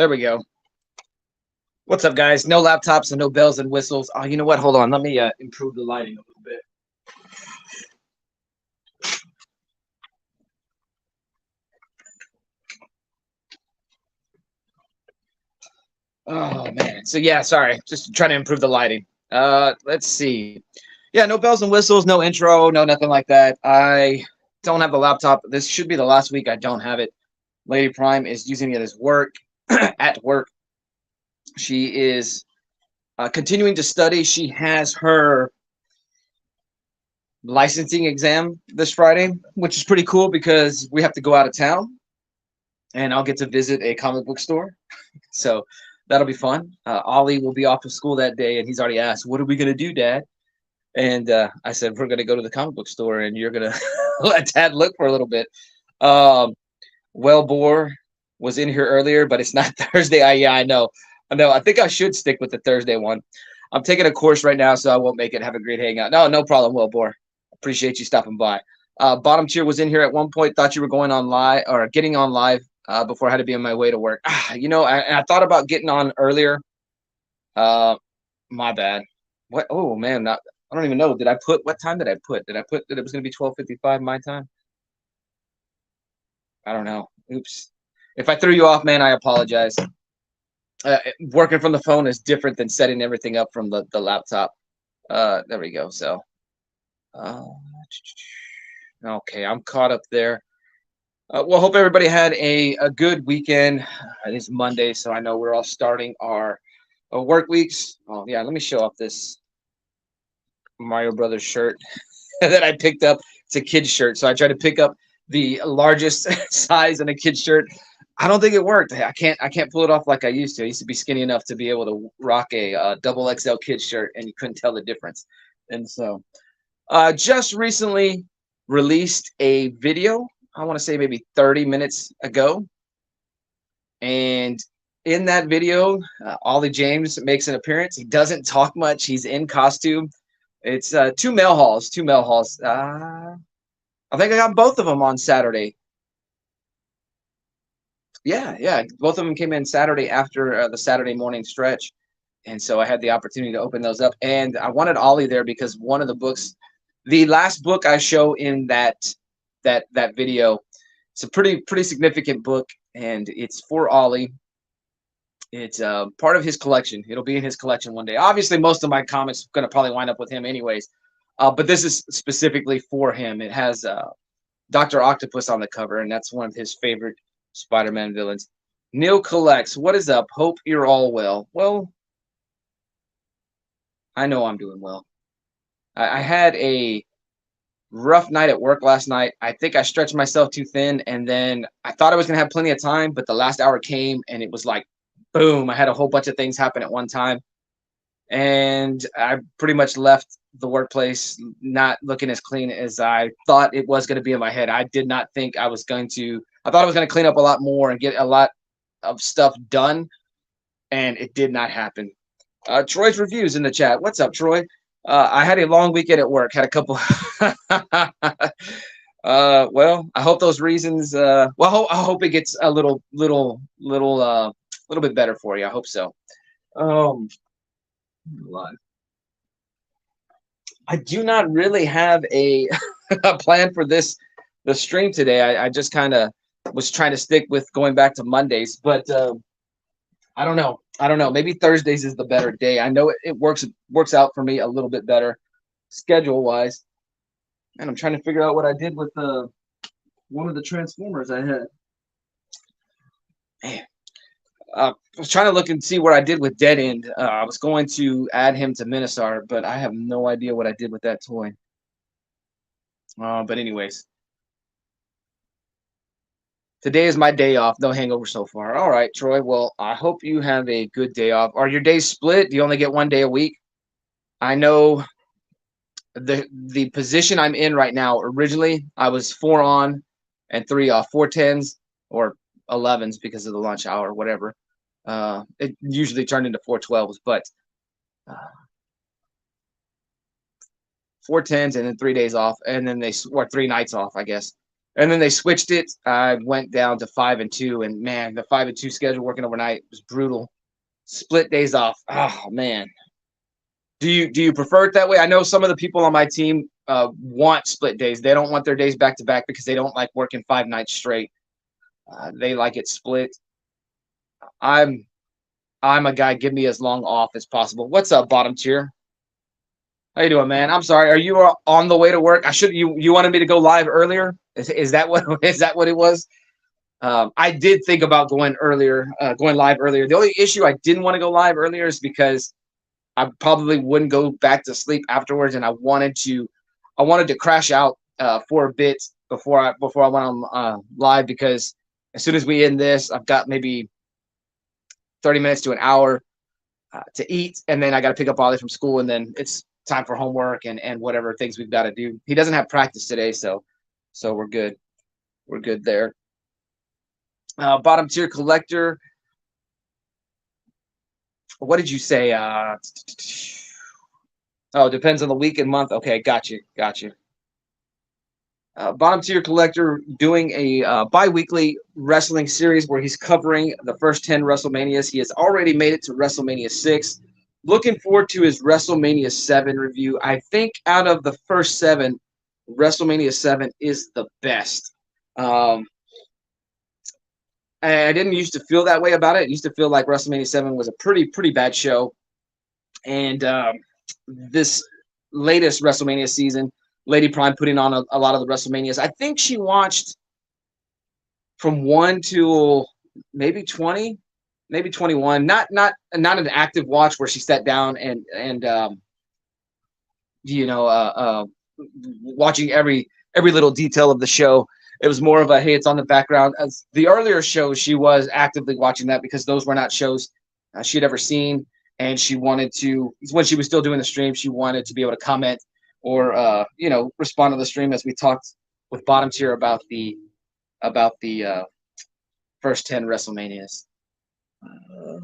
There we go. What's up, guys? No laptops and no bells and whistles. Oh, you know what? Hold on. Let me improve the lighting a little bit. Oh man. So yeah, sorry. Just trying to improve the lighting. Let's see. Yeah, no bells and whistles, no intro, no nothing like that. I don't have the laptop. This should be the last week I don't have it. Lady Prime is using it as work at work. She is continuing to study. She has her licensing exam this Friday, which is pretty cool because we have to go out of town and I'll get to visit a comic book store. So that'll be fun. Ollie will be off of school that day and he's already asked, "What are we going to do, Dad?" And I said, "We're going to go to the comic book store and you're going to let Dad look for a little bit." Um, Wellbore was in here earlier, but it's not Thursday. Yeah, I know. I know. I think I should stick with the Thursday one. I'm taking a course right now, so I won't make it. Have a great hangout. No problem, Wellbore. Appreciate you stopping by. Bottom tier was in here at one point. Thought you were going on live or getting on live before I had to be on my way to work. I thought about getting on earlier. My bad. What? Oh man, I don't even know. Did I put what time did I put? Did I put that it was going to be 12:55 my time? I don't know. Oops. If I threw you off, man, I apologize. Working from the phone is different than setting everything up from the laptop. There we go. So, uh, okay, I'm caught up there. Well, hope everybody had a good weekend. It is Monday, so I know we're all starting our work weeks. Oh, yeah, let me show off this Mario Brothers shirt that I picked up. It's a kid's shirt, so I tried to pick up the largest size in a kid's shirt. I don't think it worked. I can't pull it off like I used to. I used to be skinny enough to be able to rock a double XL kid shirt, and you couldn't tell the difference. And so, just recently released a video. I want to say maybe 30 minutes ago, and in that video, Ollie James makes an appearance. He doesn't talk much. He's in costume. It's two mail hauls. Two mail hauls. I think I got both of them on Saturday. Yeah. Both of them came in Saturday after the Saturday morning stretch. And so I had the opportunity to open those up. And I wanted Ollie there because one of the books, the last book I show in that video, it's a pretty significant book, and it's for Ollie. It's part of his collection. It'll be in his collection one day. Obviously, most of my comics are going to probably wind up with him anyways. But this is specifically for him. It has Dr. Octopus on the cover, and that's one of his favorite Spider-Man villains. Neil collects. What is up? Hope you're all well. Well, I know I'm doing well. I had a rough night at work last night. I think I stretched myself too thin, and then I thought I was going to have plenty of time, but the last hour came, and it was like, boom, I had a whole bunch of things happen at one time. And I pretty much left the workplace not looking as clean as I thought it was going to be in my head. I did not think I was going to, I thought I was going to clean up a lot more and get a lot of stuff done, and it did not happen. Troy's reviews in the chat. What's up, Troy? I had a long weekend at work. Had a couple. Well, I hope those reasons. Well, I hope it gets a little bit better for you. I hope so. I do not really have a plan for the stream today. I just kind of was trying to stick with going back to Mondays, but I don't know. Maybe Thursdays is the better day. I know it works out for me a little bit better schedule wise. And I'm trying to figure out what I did with one of the Transformers I had. Man. I was trying to look and see what I did with Dead End. I was going to add him to Minosaur, but I have no idea what I did with that toy. But anyways, today is my day off. No hangover so far. All right, Troy. Well, I hope you have a good day off. Are your days split? Do you only get one day a week? I know the position I'm in right now. Originally, I was 4 on and 3 off, 4 10s or 11s because of the lunch hour, whatever. It usually turned into 4 12s, but 4 10s and then 3 days off, and then or 3 nights off, I guess. And then they switched it. I went down to 5 and 2, and man, the 5 and 2 schedule working overnight was brutal. Split days off. Oh man. Do you prefer it that way? I know some of the people on my team want split days. They don't want their days back to back because they don't like working 5 nights straight. They like it split. I'm I'm a guy. Give me as long off as possible. What's up, bottom tier? How you doing, man? I'm sorry. Are you on the way to work? I should. You wanted me to go live earlier. Is that what is that what it was? I did think about going earlier, going live earlier. The only issue I didn't want to go live earlier is because I probably wouldn't go back to sleep afterwards, and I wanted to crash out for a bit before I went on live, because as soon as we end this, I've got maybe 30 minutes to an hour to eat, and then I got to pick up Ollie from school, and then it's time for homework and whatever things we've got to do. He doesn't have practice today, so we're good. We're good there. Bottom tier collector. What did you say? Oh, depends on the week and month. Okay, got you. Bottom tier collector doing a bi-weekly wrestling series where he's covering the first 10 WrestleManias. He has already made it to WrestleMania 6. Looking forward to his WrestleMania 7 review. I think out of the first 7, WrestleMania 7 is the best. I didn't used to feel that way about it. I used to feel like WrestleMania 7 was a pretty bad show. And this latest WrestleMania season, Lady Prime putting on a lot of the WrestleManias. I think she watched from 1 to maybe 20, maybe 21. Not an active watch where she sat down and watching every little detail of the show. It was more of a, hey, it's on the background. As the earlier shows, she was actively watching that because those were not shows she had ever seen, and she wanted to, when she was still doing the stream, she wanted to be able to comment or respond to the stream, as we talked with bottom tier about the first 10 WrestleManias. Let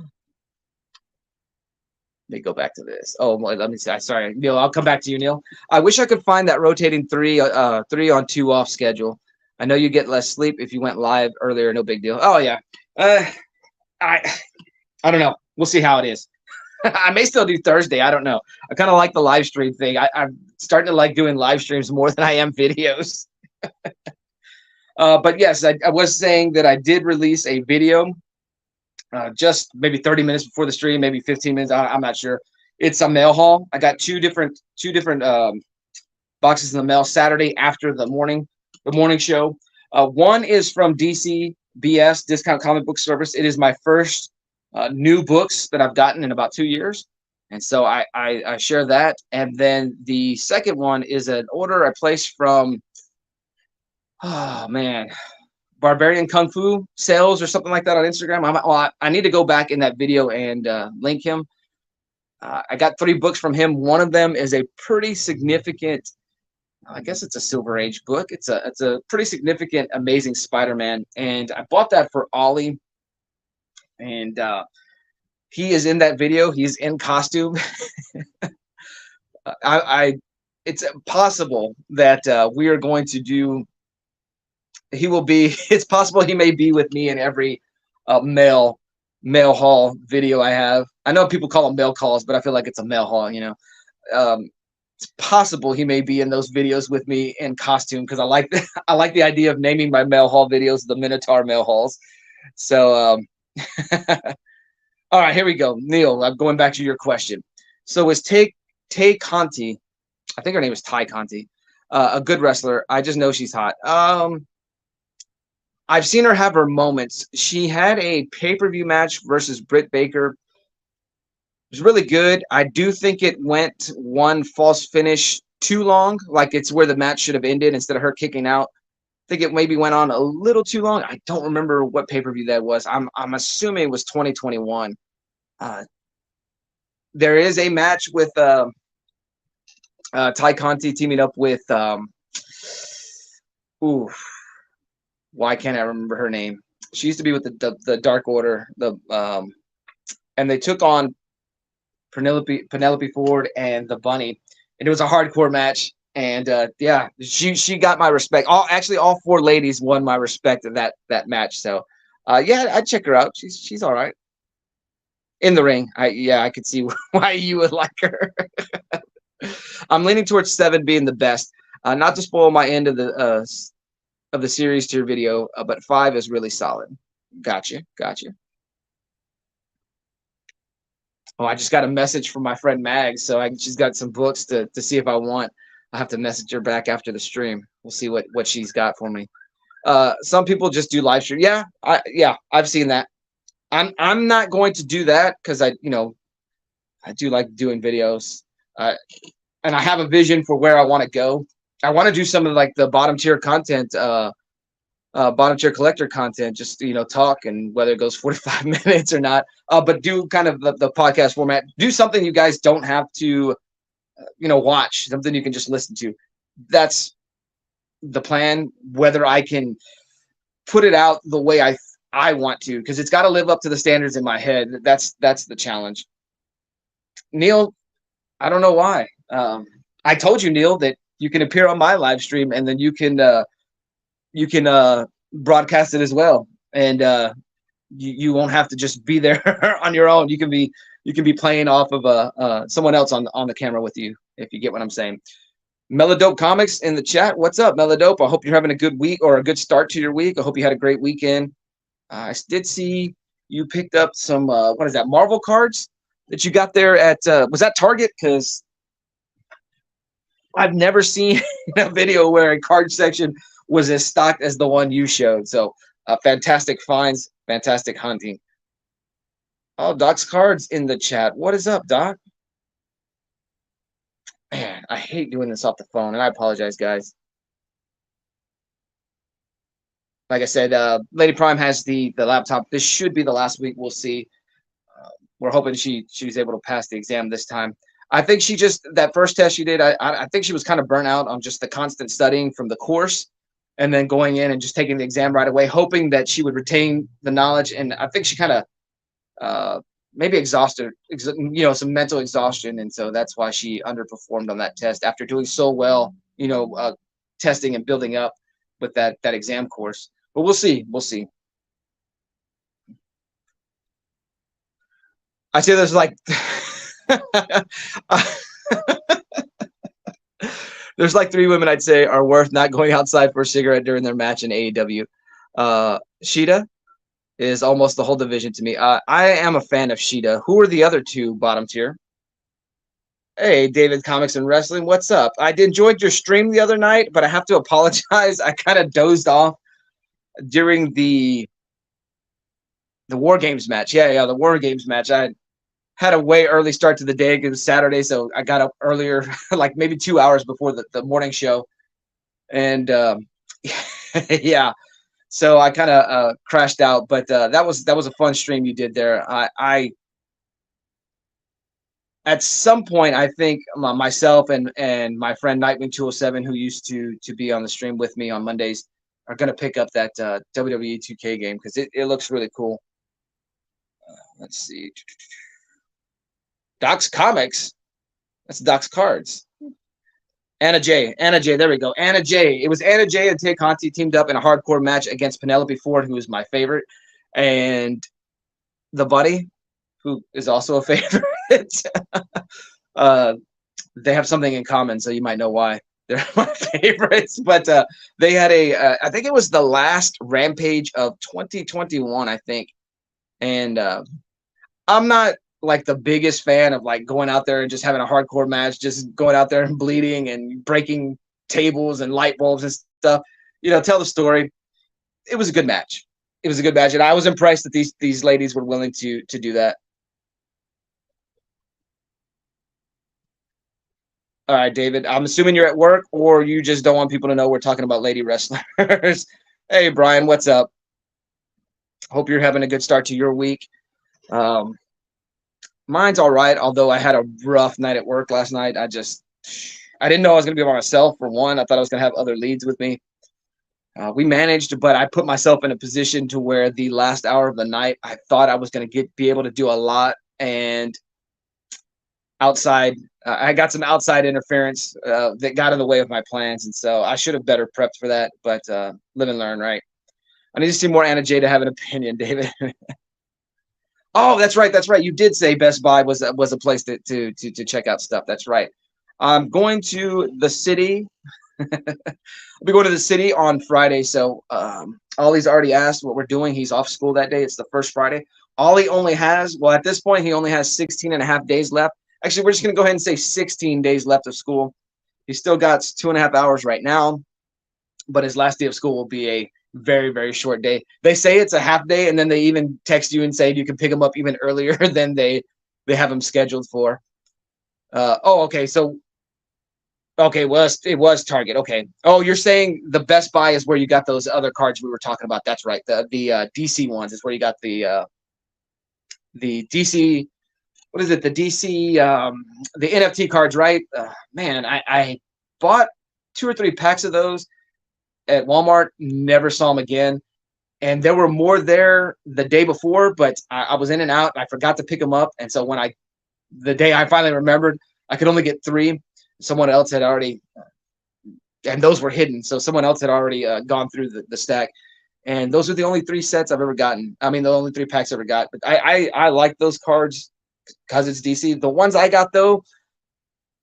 me go back to this. Oh, let me see. Sorry, Neil. I'll come back to you, Neil. I wish I could find that rotating 3 on 2 off schedule. I know you get less sleep if you went live earlier. No big deal. Oh yeah. I don't know. We'll see how it is. I may still do Thursday. I don't know. I kind of like the live stream thing. I'm starting to like doing live streams more than I am videos. But yes, I was saying that I did release a video just maybe 30 minutes before the stream, maybe 15 minutes. I'm not sure. It's a mail haul. I got two different boxes in the mail Saturday after the morning show. One is from DCBS, Discount Comic Book Service. It is my first new books that I've gotten in about 2 years. And so I share that. And then the second one is an order I placed from, Barbarian Kung Fu Sales or something like that on Instagram. I need to go back in that video and link him. I got 3 books from him. One of them is a pretty significant, I guess it's a Silver Age book. It's a pretty significant, Amazing Spider-Man. And I bought that for Ollie. And he is in that video. He's in costume. It's possible that we are going to do. It's possible he may be with me in every mail haul video I have. I know people call them mail calls, but I feel like it's a mail haul. It's possible he may be in those videos with me in costume, because I like the idea of naming my mail haul videos the Minotaur mail hauls. So. All right, here we go. Neil, I'm going back to your question. So is Tay Conti, I think her name is Ty Conti, a good wrestler? I just know she's hot. I've seen her have her moments. She had a pay-per-view match versus Britt Baker. It was really good. I do think it went one false finish too long, like it's where the match should have ended instead of her kicking out. I think it maybe went on a little too long. I don't remember what pay-per-view that was. I'm assuming it was 2021. There is a match with Ty Conti teaming up with why can't I remember her name? She used to be with the Dark Order. And they took on Penelope Ford and the Bunny, and it was a hardcore match. And yeah, she got my respect. All four ladies won my respect in that match. So yeah, I'd check her out. She's all right in the ring. I could see why you would like her. I'm leaning towards 7 being the best. Not to spoil my end of the series tier video, but 5 is really solid. Gotcha. Oh, I just got a message from my friend Mag, so she's got some books to see if I want. I have to message her back after the stream. We'll see what she's got for me. Some people just do live stream. Yeah, I've seen that. I'm not going to do that because I do like doing videos, and I have a vision for where I want to go. I want to do some of like the bottom tier content, bottom tier collector content, just talk, and whether it goes 45 minutes or not, but do kind of the podcast format. Do something you guys don't have to watch, something you can just listen to. That's the plan. Whether I can put it out the way I want to, because it's got to live up to the standards in my head. That's the challenge. Neil, I don't know why. I told you, Neil, that you can appear on my live stream, and then you can broadcast it as well, and you won't have to just be there on your own. You can be playing off of someone else on the camera with you, if you get what I'm saying. Melodope Comics in the chat. What's up, Melodope? I hope you're having a good week, or a good start to your week. I hope you had a great weekend. I did see you picked up some what is that, Marvel cards that you got there at was that Target? Because I've never seen a video where a card section was as stocked as the one you showed. So fantastic finds, fantastic hunting. Oh, Doc's cards in the chat. What is up, Doc? Man, I hate doing this off the phone, and I apologize, guys. Like I said, Lady Prime has the laptop. This should be the last week. We'll see. We're hoping she's able to pass the exam this time. I think that first test she did, I think she was kind of burnt out on just the constant studying from the course, and then going in and just taking the exam right away, hoping that she would retain the knowledge. And I think she kind of maybe exhausted, some mental exhaustion. And so that's why she underperformed on that test after doing so well, testing and building up with that exam course. But we'll see. I say there's like there's like 3 women I'd say are worth not going outside for a cigarette during their match in AEW. Sheeta is almost the whole division to me. I am a fan of Sheeta. Who are the other 2 bottom tier? Hey, David Comics and Wrestling, what's up? I enjoyed your stream the other night, but I have to apologize. I kind of dozed off during the War Games match. Yeah, the War Games match. I had a way early start to the day. It was Saturday, so I got up earlier, like maybe 2 hours before the morning show. And yeah, so I kind of crashed out. But that was a fun stream you did there. I at some point, I think myself and my friend Nightwing 207, who used to be on the stream with me on Mondays, are going to pick up that WWE 2K game because it looks really cool. Let's see. Doc's Comics. That's Doc's Cards. Anna J. There we go. Anna J. It was Anna J and Tay Conti teamed up in a hardcore match against Penelope Ford, who is my favorite, and the Buddy, who is also a favorite. They have something in common, so you might know why they're my favorites. But they had I think it was the last Rampage of 2021, I think. And I'm not like the biggest fan of like going out there and just having a hardcore match, just going out there and bleeding and breaking tables and light bulbs and stuff. Tell the story. It was a good match. And I was impressed that these ladies were willing to do that. All right, David, I'm assuming you're at work, or you just don't want people to know we're talking about lady wrestlers. Hey, Brian, what's up? Hope you're having a good start to your week. Mine's all right, although I had a rough night at work last night. I didn't know I was going to be by myself, for one. I thought I was going to have other leads with me. We managed, but I put myself in a position to where the last hour of the night, I thought I was going to be able to do a lot. And outside I got some outside interference that got in the way of my plans, and so I should have better prepped for that. But live and learn, right? I need to see more Anna J to have an opinion, David. Oh, that's right. That's right. You did say Best Buy was a place to check out stuff. That's right. I'm going to the city. I'll be going to the city on Friday. So Ollie's already asked what we're doing. He's off school that day. It's the first Friday. Ollie only has, well, at this point, he only has 16 and a half days left. Actually, we're just going to go ahead and say 16 days left of school. He's still got 2.5 hours right now, but his last day of school will be a very, very short day. They say it's a half day, and then they even text you and say you can pick him up even earlier than they have him scheduled for. Okay. So, okay, well, it was Target. Okay. Oh, you're saying the Best Buy is where you got those other cards we were talking about. That's right. The DC ones is where you got the DC. What is it? The DC, the NFT cards, right? Man, I bought 2 or 3 packs of those at Walmart, never saw them again. And there were more there the day before, but I was in and out. I forgot to pick them up. And so the day I finally remembered, I could only get 3. Someone else had already, and those were hidden. So someone else had already gone through the stack. And those are the only 3 sets I've ever gotten. I mean, the only 3 packs I ever got. But I like those cards because it's DC. The ones I got, though,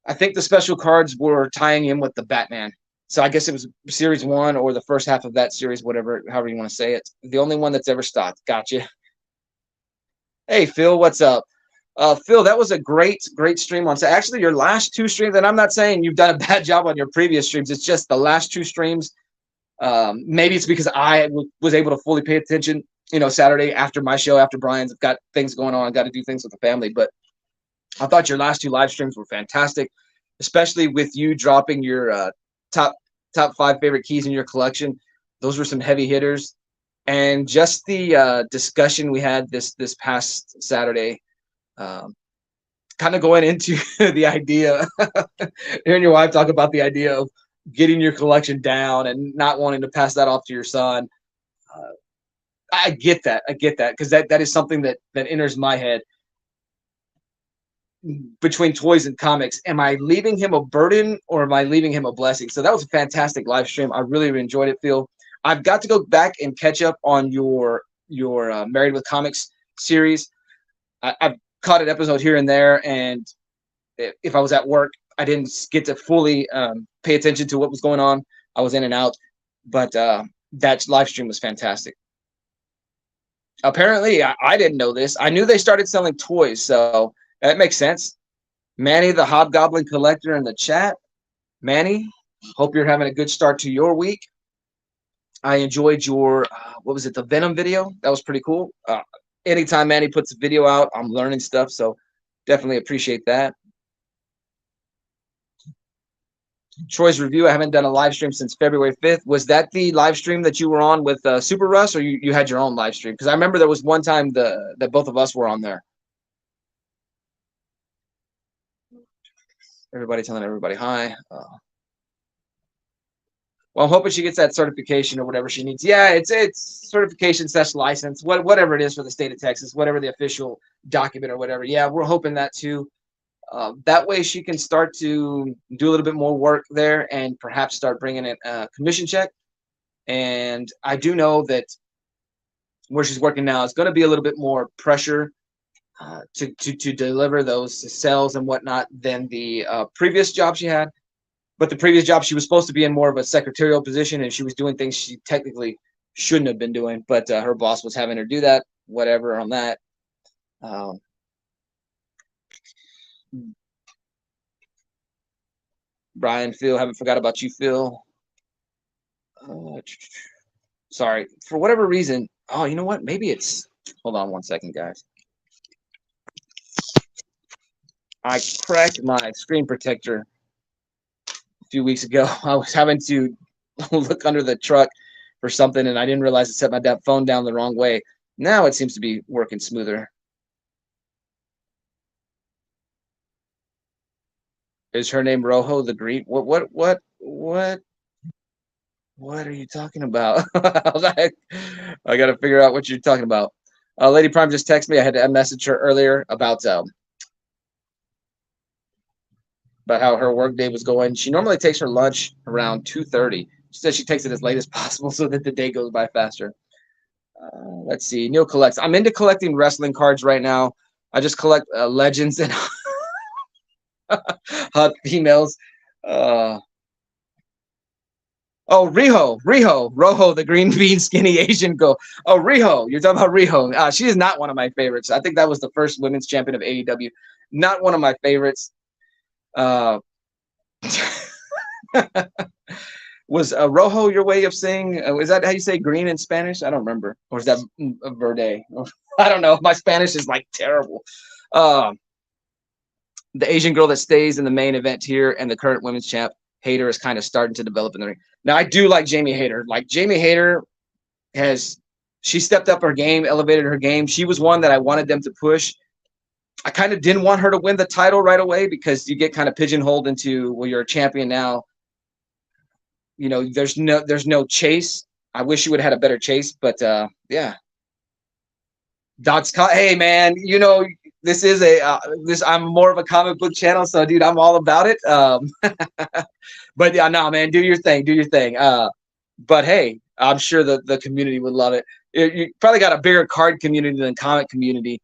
I think the special cards were tying in with the Batman. So I guess it was series 1 or the first half of that series, however you want to say it. The only one that's ever stocked. Gotcha. Hey, Phil, what's up? Phil, that was a great stream on. Actually, your last 2 streams, and I'm not saying you've done a bad job on your previous streams. It's just the last 2 streams. Maybe it's because I was able to fully pay attention. Saturday after my show, after Brian's, I've got things going on. I've got to do things with the family. But I thought your last 2 live streams were fantastic, especially with you dropping your top 5 favorite keys in your collection. Those were some heavy hitters, and just the discussion we had this past Saturday, kind of going into the idea, hearing your wife talk about the idea of getting your collection down and not wanting to pass that off to your son. I get that because that is something that enters my head. Between toys and comics, am I leaving him a burden or am I leaving him a blessing? So that was a fantastic live stream. I really enjoyed it, Phil. I've got to go back and catch up on your Married with Comics series. I've caught an episode here and there, and if I was at work, I didn't get to fully pay attention to what was going on. I was in and out, but that live stream was fantastic. Apparently, I didn't know this. I knew they started selling toys, so that makes sense. Manny, the Hobgoblin Collector in the chat. Manny, hope you're having a good start to your week. I enjoyed your, what was it, the Venom video? That was pretty cool. Anytime Manny puts a video out, I'm learning stuff, so definitely appreciate that. Troy's review, I haven't done a live stream since February 5th. Was that the live stream that you were on with Super Russ, or you had your own live stream? Because I remember there was one time that both of us were on there. Everybody telling everybody hi. Well, I'm hoping she gets that certification or whatever she needs. Yeah, it's certification / license, whatever it is for the state of Texas, whatever the official document or whatever. Yeah, we're hoping that too. That way she can start to do a little bit more work there and perhaps start bringing in a commission check. And I do know that where she's working now is going to be a little bit more pressure to deliver those sales and whatnot than the previous job she had. But the previous job, she was supposed to be in more of a secretarial position, and she was doing things she technically shouldn't have been doing. But her boss was having her do that, whatever on that. Brian, Phil, haven't forgot about you, Phil. Sorry, for whatever reason. Oh, you know what? Maybe it's. Hold on 1 second, guys. I cracked my screen protector a few weeks ago. I was having to look under the truck for something, and I didn't realize I set my phone down the wrong way. Now it seems to be working smoother. Is her name Rojo the Green? What are you talking about? I got to figure out what you're talking about. Lady Prime just texted me. I had to message her earlier about about how her work day was going. She normally takes her lunch around 2:30. She says she takes it as late as possible so that the day goes by faster. Let's see. Neil collects. I'm into collecting wrestling cards right now. I just collect legends and hot females. Uh, oh, Rojo, the green bean skinny Asian girl. Oh, Riho, you're talking about Riho. She is not one of my favorites. I think that was the first women's champion of AEW. Not one of my favorites. Uh, was Rojo your way of saying? Is that how you say green in Spanish? I don't remember. Or is that verde? I don't know. My Spanish is like terrible. Um, the Asian girl that stays in the main event here and the current women's champ, Hayter, is kind of starting to develop in the ring. Now, I do like Jamie Hayter. Like, Jamie Hayter she stepped up her game, elevated her game. She was one that I wanted them to push. I kind of didn't want her to win the title right away because you get kind of pigeonholed into, well, you're a champion now. You know, there's no chase. I wish you would have had a better chase, but yeah. Hey man, you know, this is I'm more of a comic book channel, so dude, I'm all about it. But yeah, no, man, do your thing. But hey, I'm sure the community would love it. You probably got a bigger card community than comic community,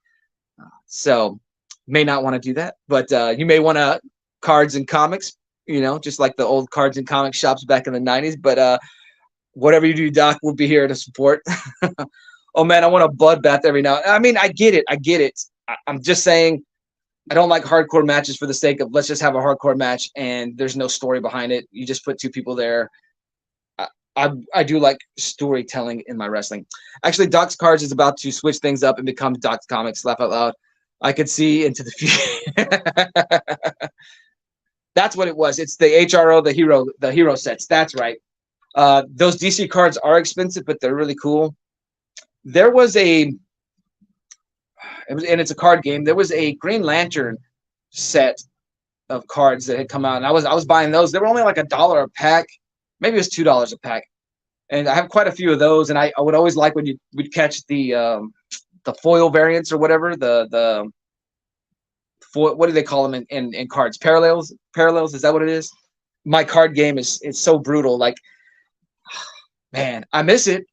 so may not want to do that. But you may want to cards and comics, you know, just like the old cards and comic shops back in the 90s. But whatever you do, Doc, we'll be here to support. Oh man, I want a bloodbath every now. I mean, I get it. I'm just saying, I don't like hardcore matches for the sake of let's just have a hardcore match and there's no story behind it. You just put two people there. I do like storytelling in my wrestling. Actually, Doc's Cards is about to switch things up and become Doc's Comics. Laugh out loud. I could see into the future. That's what it was. It's the HRO, the hero sets. That's right. Those DC cards are expensive, but they're really cool. There was and it's a card game. There was a Green Lantern set of cards that had come out, and I was buying those. They were only like $1 a pack, maybe it was $2 a pack, and I have quite a few of those. And I would always like when we'd catch the foil variants or whatever, the what do they call them in cards? Parallels. Is that what it is? My card game is so brutal. Like, man, I miss it.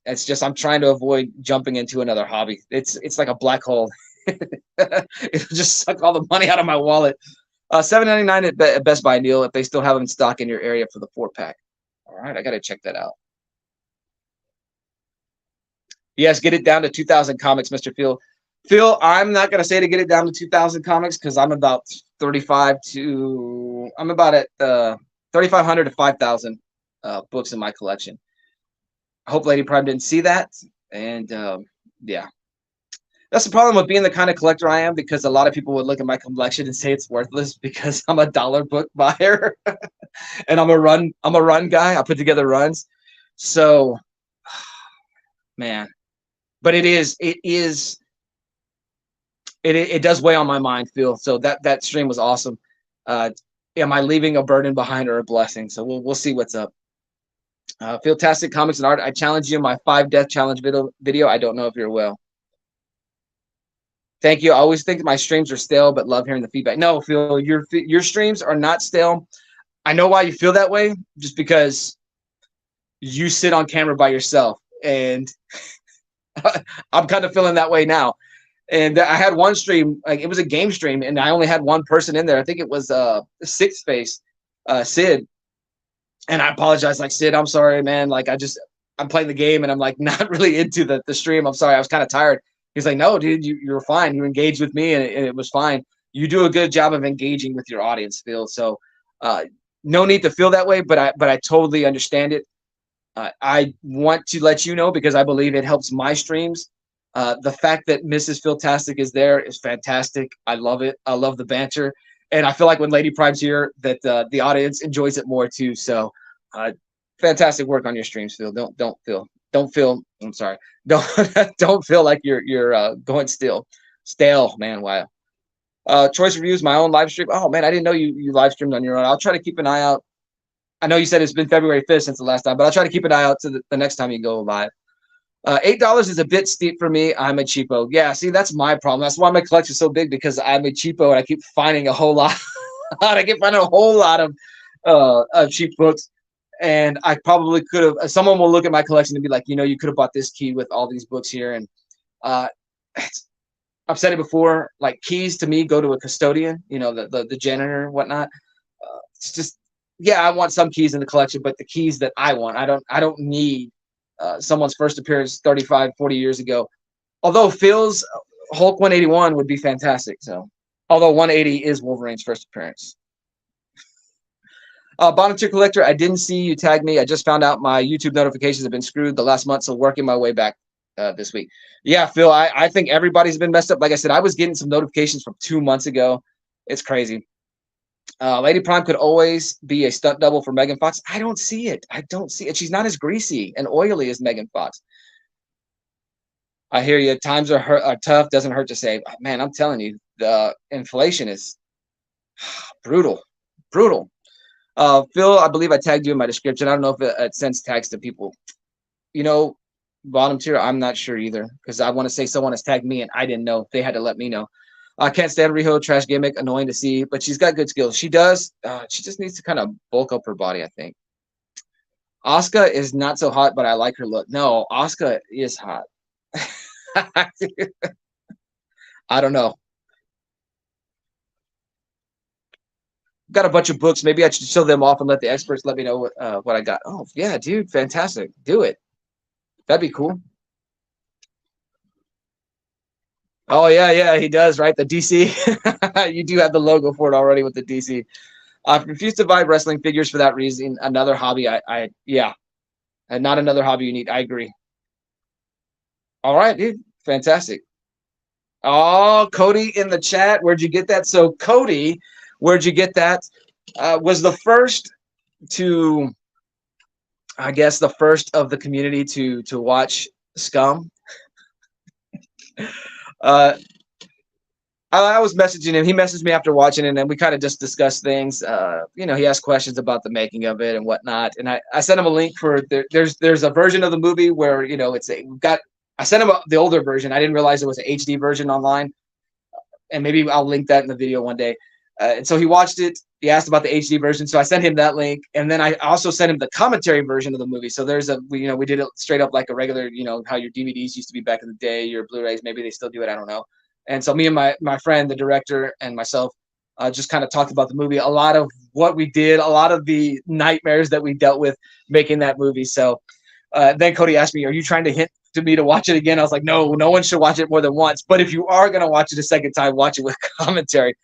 It's just I'm trying to avoid jumping into another hobby. It's like a black hole. It'll just suck all the money out of my wallet. $7.99 at Best Buy, Neil, if they still have them in stock in your area for the 4-pack. All right, I got to check that out. Yes, get it down to 2,000 comics, Mr. Phil. Phil, I'm not going to say to get it down to 2,000 comics because I'm about at 3,500 to 5,000 books in my collection. I hope Lady Prime didn't see that. And yeah, that's the problem with being the kind of collector I am, because a lot of people would look at my collection and say it's worthless because I'm a dollar book buyer and I'm a run guy. I put together runs. So, man, but it does weigh on my mind, Phil. So that stream was awesome. Am I leaving a burden behind or a blessing? So we'll see what's up. Philtastic Comics and Art. I challenge you in my 5 death challenge video. I don't know if you're well. Thank you. I always think my streams are stale, but love hearing the feedback. No, Phil, your streams are not stale. I know why you feel that way, just because you sit on camera by yourself, and I'm kind of feeling that way now. And I had one stream, like it was a game stream, and I only had one person in there. I think it was Sixth Face, Sid. And I apologize, like, Sid, I'm sorry, man. Like, I'm playing the game and I'm like not really into the stream. I'm sorry, I was kind of tired. He's like, no, dude, you were fine. You engaged with me and it was fine. You do a good job of engaging with your audience, Phil. So no need to feel that way, but I totally understand it. I want to let you know because I believe it helps my streams. The fact that Mrs. Philtastic is there is fantastic. I love it. I love the banter. And I feel like when Lady Prime's here, that the audience enjoys it more too. So, fantastic work on your streams, Phil. Don't feel. I'm sorry. Don't feel like you're going stale, man. Wow. Choice reviews, my own live stream. Oh man, I didn't know you live streamed on your own. I'll try to keep an eye out. I know you said it's been February 5th since the last time, but I'll try to keep an eye out to the next time you go live. $8 is a bit steep for me. I'm a cheapo. Yeah, see, that's my problem. That's why my collection is so big, because I'm a cheapo and I keep finding a whole lot I can find a whole lot of cheap books, and I probably could have. Someone will look at my collection and be like, you could have bought this key with all these books here, and uh, I've said it before. Like keys to me go to a custodian, the janitor and whatnot. It's just, yeah, I want some keys in the collection, but the keys that I want, I don't need someone's first appearance 35, 40 years ago. Although Phil's Hulk 181 would be fantastic. So, although 180 is Wolverine's first appearance. Bottom tier collector, I didn't see you tag me. I just found out my YouTube notifications have been screwed the last month, so working my way back this week. Yeah, Phil, I think everybody's been messed up. Like I said, I was getting some notifications from 2 months ago. It's crazy. Lady Prime could always be a stunt double for Megan Fox. I don't see it. I don't see it. She's not as greasy and oily as Megan Fox. I hear you. Times are tough. Doesn't hurt to save. Man, I'm telling you, the inflation is brutal. Brutal. Phil, I believe I tagged you in my description. I don't know if it sends tags to people. Bottom tier, I'm not sure either, because I want to say someone has tagged me and I didn't know. They had to let me know. I can't stand Riho, trash gimmick, annoying to see, but she's got good skills. She does. She just needs to kind of bulk up her body, I think. Asuka is not so hot, but I like her look. No, Asuka is hot. I don't know. Got a bunch of books. Maybe I should show them off and let the experts let me know what I got. Oh, yeah, dude. Fantastic. Do it. That'd be cool. Oh, yeah, he does, right? The DC. You do have the logo for it already with the DC. I refuse to buy wrestling figures for that reason. Another hobby. Yeah. And not another hobby you need. I agree. All right, dude. Fantastic. Oh, Cody in the chat. Where'd you get that? So, Cody, where'd you get that? Was the first to, I guess, the first of the community to watch Scum. I was messaging him. He messaged me after watching it, and we kind of just discussed things. He asked questions about the making of it and whatnot. And I sent him a link for there's a version of the movie where I sent him the older version. I didn't realize it was an HD version online, and maybe I'll link that in the video one day. And so he watched it. He asked about the HD version, so I sent him that link, and then I also sent him the commentary version of the movie. So we did it straight up like a regular, how your DVDs used to be back in the day, your Blu-rays. Maybe they still do it. I don't know. And so me and my friend, the director, and myself just kind of talked about the movie, a lot of what we did, a lot of the nightmares that we dealt with making that movie. So then Cody asked me, "Are you trying to hint to me to watch it again?" I was like, "No one should watch it more than once. But if you are going to watch it a second time, watch it with commentary."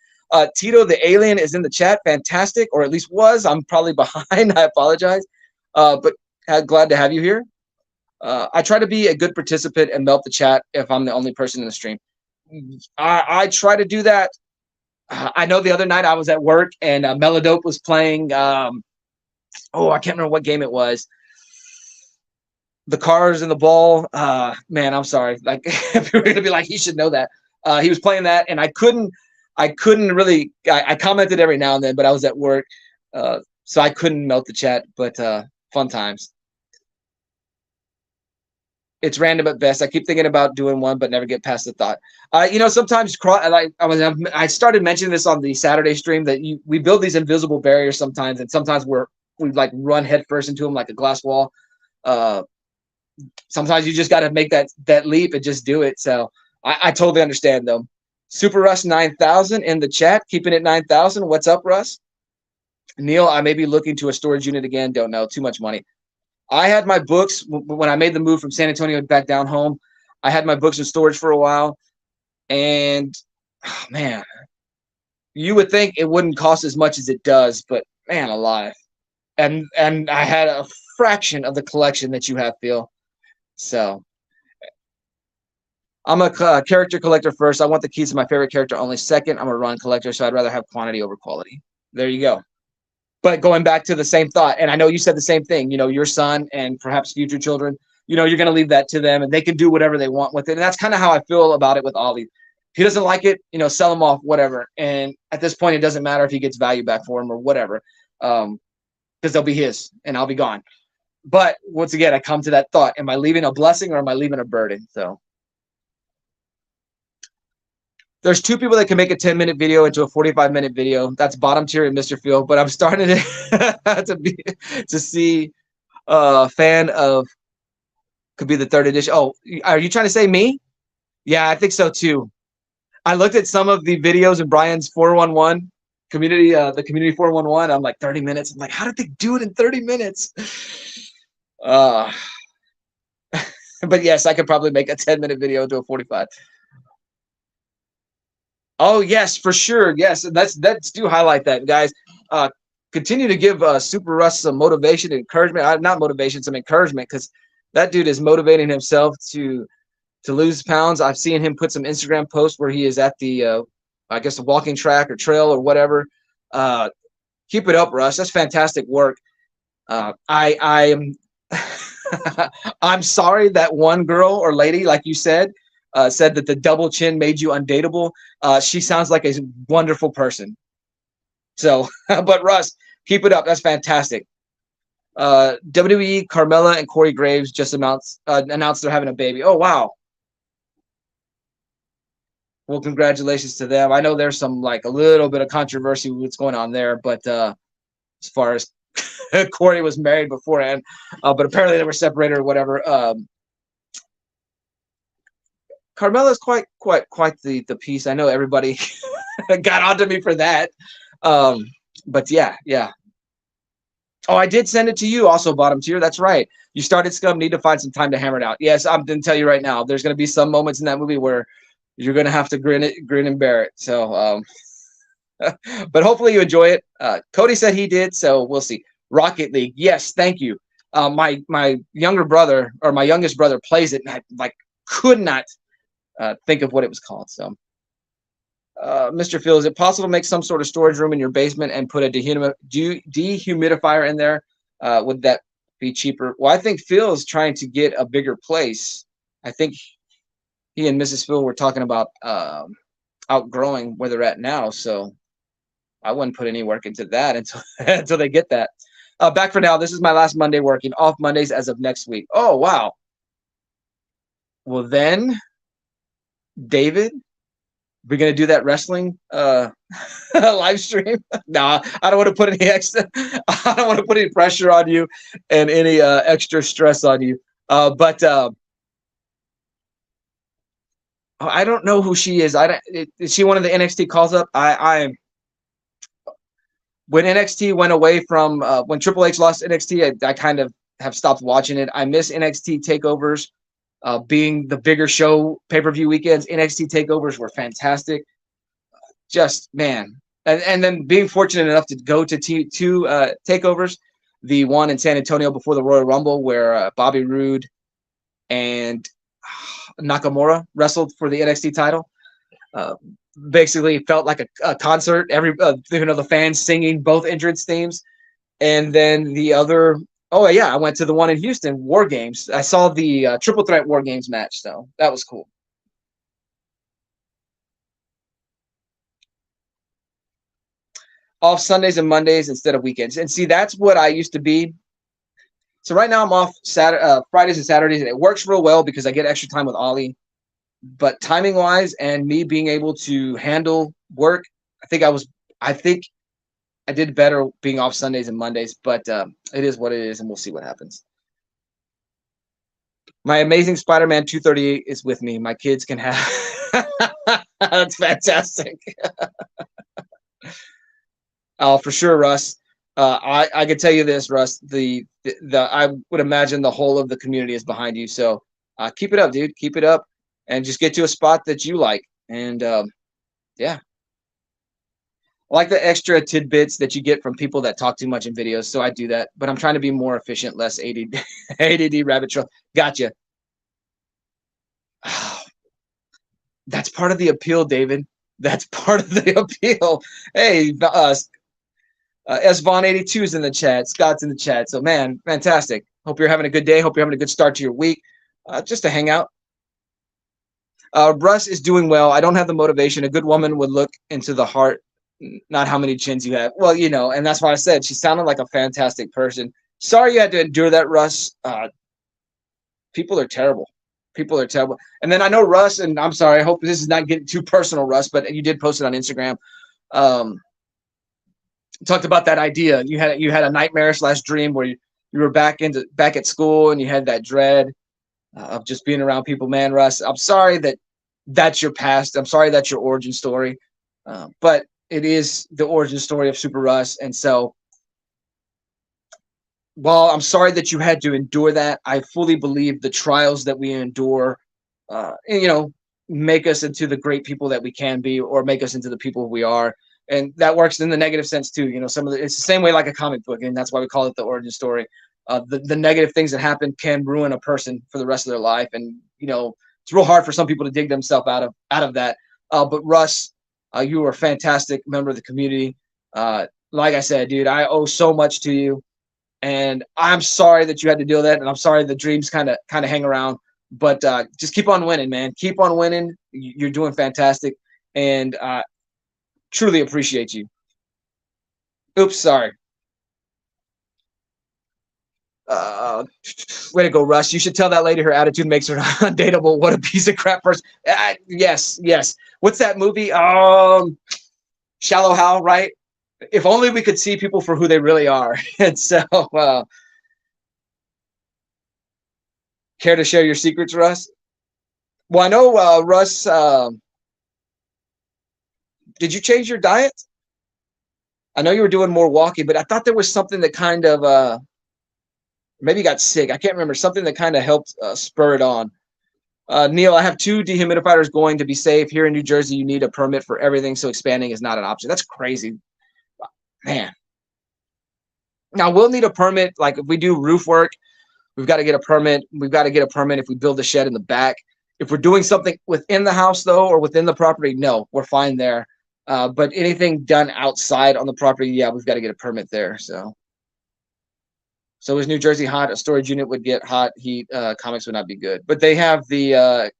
Tito the Alien is in the chat. Fantastic, or at least was. I'm probably behind. I apologize. But glad to have you here. I try to be a good participant and melt the chat if I'm the only person in the stream. I try to do that. I know the other night I was at work and Melodope was playing. I can't remember what game it was. The Cars and the Ball. Man, I'm sorry. Like, people are gonna be like, he should know that. He was playing that, and I couldn't really. I commented every now and then, but I was at work, so I couldn't melt the chat. But fun times. It's random at best. I keep thinking about doing one, but never get past the thought. Sometimes I started mentioning this on the Saturday stream that we build these invisible barriers sometimes, and sometimes we like run headfirst into them like a glass wall. Sometimes you just got to make that leap and just do it. So I totally understand though. Super Russ 9000 in the chat, keeping it 9,000. What's up, Russ? Neil, I may be looking to a storage unit again. Don't know. Too much money. I had my books when I made the move from San Antonio back down home. I had my books in storage for a while, and man, you would think it wouldn't cost as much as it does, but man, alive. And I had a fraction of the collection that you have, Phil. So I'm a character collector first. I want the keys to my favorite character only second. I'm a run collector, so I'd rather have quantity over quality. There you go. But going back to the same thought, and I know you said the same thing, your son and perhaps future children, you're going to leave that to them and they can do whatever they want with it. And that's kind of how I feel about it with Ollie. If he doesn't like it, sell him off, whatever. And at this point, it doesn't matter if he gets value back for him or whatever, because they'll be his and I'll be gone. But once again, I come to that thought, am I leaving a blessing or am I leaving a burden? So There's two people that can make a 10-minute video into a 45-minute video. That's bottom tier and Mr. Phil. But I'm starting to see a fan of could be the third edition. Oh, are you trying to say me? Yeah, I think so too. I looked at some of the videos in Brian's 411 community, the community 411. I'm like 30 minutes. I'm like, how did they do it in 30 minutes? But yes, I could probably make a 10-minute video into a 45. Oh yes, for sure. Yes, and let's do highlight that, guys. Continue to give Super Russ some motivation and encouragement. Not motivation, some encouragement, because that dude is motivating himself to lose pounds. I've seen him put some Instagram posts where he is at the I guess the walking track or trail or whatever. Keep it up, Russ. That's fantastic work. I am I'm sorry that one girl or lady, like you said that the double chin made you undateable. She sounds like a wonderful person. So, but Russ, keep it up. That's fantastic. WWE, Carmella, and Corey Graves just announced they're having a baby. Oh, wow. Well, congratulations to them. I know there's some like a little bit of controversy with what's going on there, but as far as Corey was married beforehand, but apparently they were separated or whatever. Carmella's quite the piece. I know everybody got onto me for that. But yeah. Oh, I did send it to you also, bottom tier. That's right. You started Scum, need to find some time to hammer it out. Yes, I'm going to tell you right now, there's going to be some moments in that movie where you're going to have to grin and bear it. So, but hopefully you enjoy it. Cody said he did, so we'll see. Rocket League. Yes, thank you. My youngest brother plays it, and I like could not think of what it was called. So, Mr. Phil, is it possible to make some sort of storage room in your basement and put a dehumidifier in there? Would that be cheaper? Well, I think Phil is trying to get a bigger place. I think he and Mrs. Phil were talking about outgrowing where they're at now. So I wouldn't put any work into that until they get that. Back for now. This is my last Monday working. Off Mondays as of next week. Oh, wow. Well, then, David, we're going to do that wrestling live stream. No, I don't want to put any I don't want to put any pressure on you and any extra stress on you. But I don't know who she is. Is she one of the NXT calls up? When NXT went away from when Triple H lost NXT, I kind of have stopped watching it. I miss NXT takeovers. Being the bigger show pay-per-view weekends, NXT takeovers were fantastic. Just, man. And then being fortunate enough to go to two takeovers, the one in San Antonio before the Royal Rumble where Bobby Roode and Nakamura wrestled for the NXT title. Basically felt like a concert. The fans singing both entrance themes. And then the other... Oh, yeah, I went to the one in Houston, War Games. I saw the Triple Threat War Games match, so that was cool. Off Sundays and Mondays instead of weekends. And see, that's what I used to be. So right now I'm off Fridays and Saturdays, and it works real well because I get extra time with Ollie. But timing-wise and me being able to handle work, I think I did better being off Sundays and Mondays, but it is what it is, and we'll see what happens. My Amazing Spider-Man 238 is with me. My kids can have. That's fantastic. Oh, for sure, Russ. I could tell you this, Russ. I would imagine the whole of the community is behind you. So keep it up, dude. Keep it up, and just get to a spot that you like. And yeah. I like the extra tidbits that you get from people that talk too much in videos, so I do that. But I'm trying to be more efficient, less ADD rabbit trail. Gotcha. That's part of the appeal, David. That's part of the appeal. Hey, SVon82 is in the chat. Scott's in the chat. So, man, fantastic. Hope you're having a good day. Hope you're having a good start to your week. Just to hang out. Russ is doing well. I don't have the motivation. A good woman would look into the heart, not how many chins you have. Well, and that's why I said she sounded like a fantastic person. Sorry you had to endure that, Russ. People are terrible. People are terrible. And then I know Russ, and I'm sorry, I hope this is not getting too personal, Russ, but you did post it on Instagram. Um, talked about that idea. You had a nightmare slash dream where you were back at school and you had that dread of just being around people. Man, Russ, I'm sorry that that's your past. I'm sorry that's your origin story, but it is the origin story of Super Russ. And so, while I'm sorry that you had to endure that, I fully believe the trials that we endure, you know, make us into the great people that we can be, or make us into the people we are. And that works in the negative sense too. You know, it's the same way like a comic book, and that's why we call it the origin story. The negative things that happen can ruin a person for the rest of their life, and it's real hard for some people to dig themselves out of that. But Russ, you are a fantastic member of the community. Like I said, dude, I owe so much to you. And I'm sorry that you had to deal with that, and I'm sorry the dreams kind of hang around. But just keep on winning, man. Keep on winning. You're doing fantastic, and truly appreciate you. Oops, sorry. Way to go, Russ. You should tell that lady her attitude makes her undateable. What a piece of crap person. Yes, yes. What's that movie? Shallow Hal, right? If only we could see people for who they really are. And so, care to share your secrets, Russ? Well, I know, Russ, did you change your diet? I know you were doing more walking, but I thought there was something that kind of maybe you got sick. I can't remember. Something that kind of helped spur it on. Neil, I have 2 dehumidifiers going to be safe. Here in New Jersey, you need a permit for everything, so expanding is not an option. That's crazy. Man. Now, we'll need a permit. Like if we do roof work, we've got to get a permit. We've got to get a permit if we build a shed in the back. If we're doing something within the house, though, or within the property, no, we're fine there. But anything done outside on the property, yeah, we've got to get a permit there. So is New Jersey hot? A storage unit would get hot heat. Comics would not be good. But they have the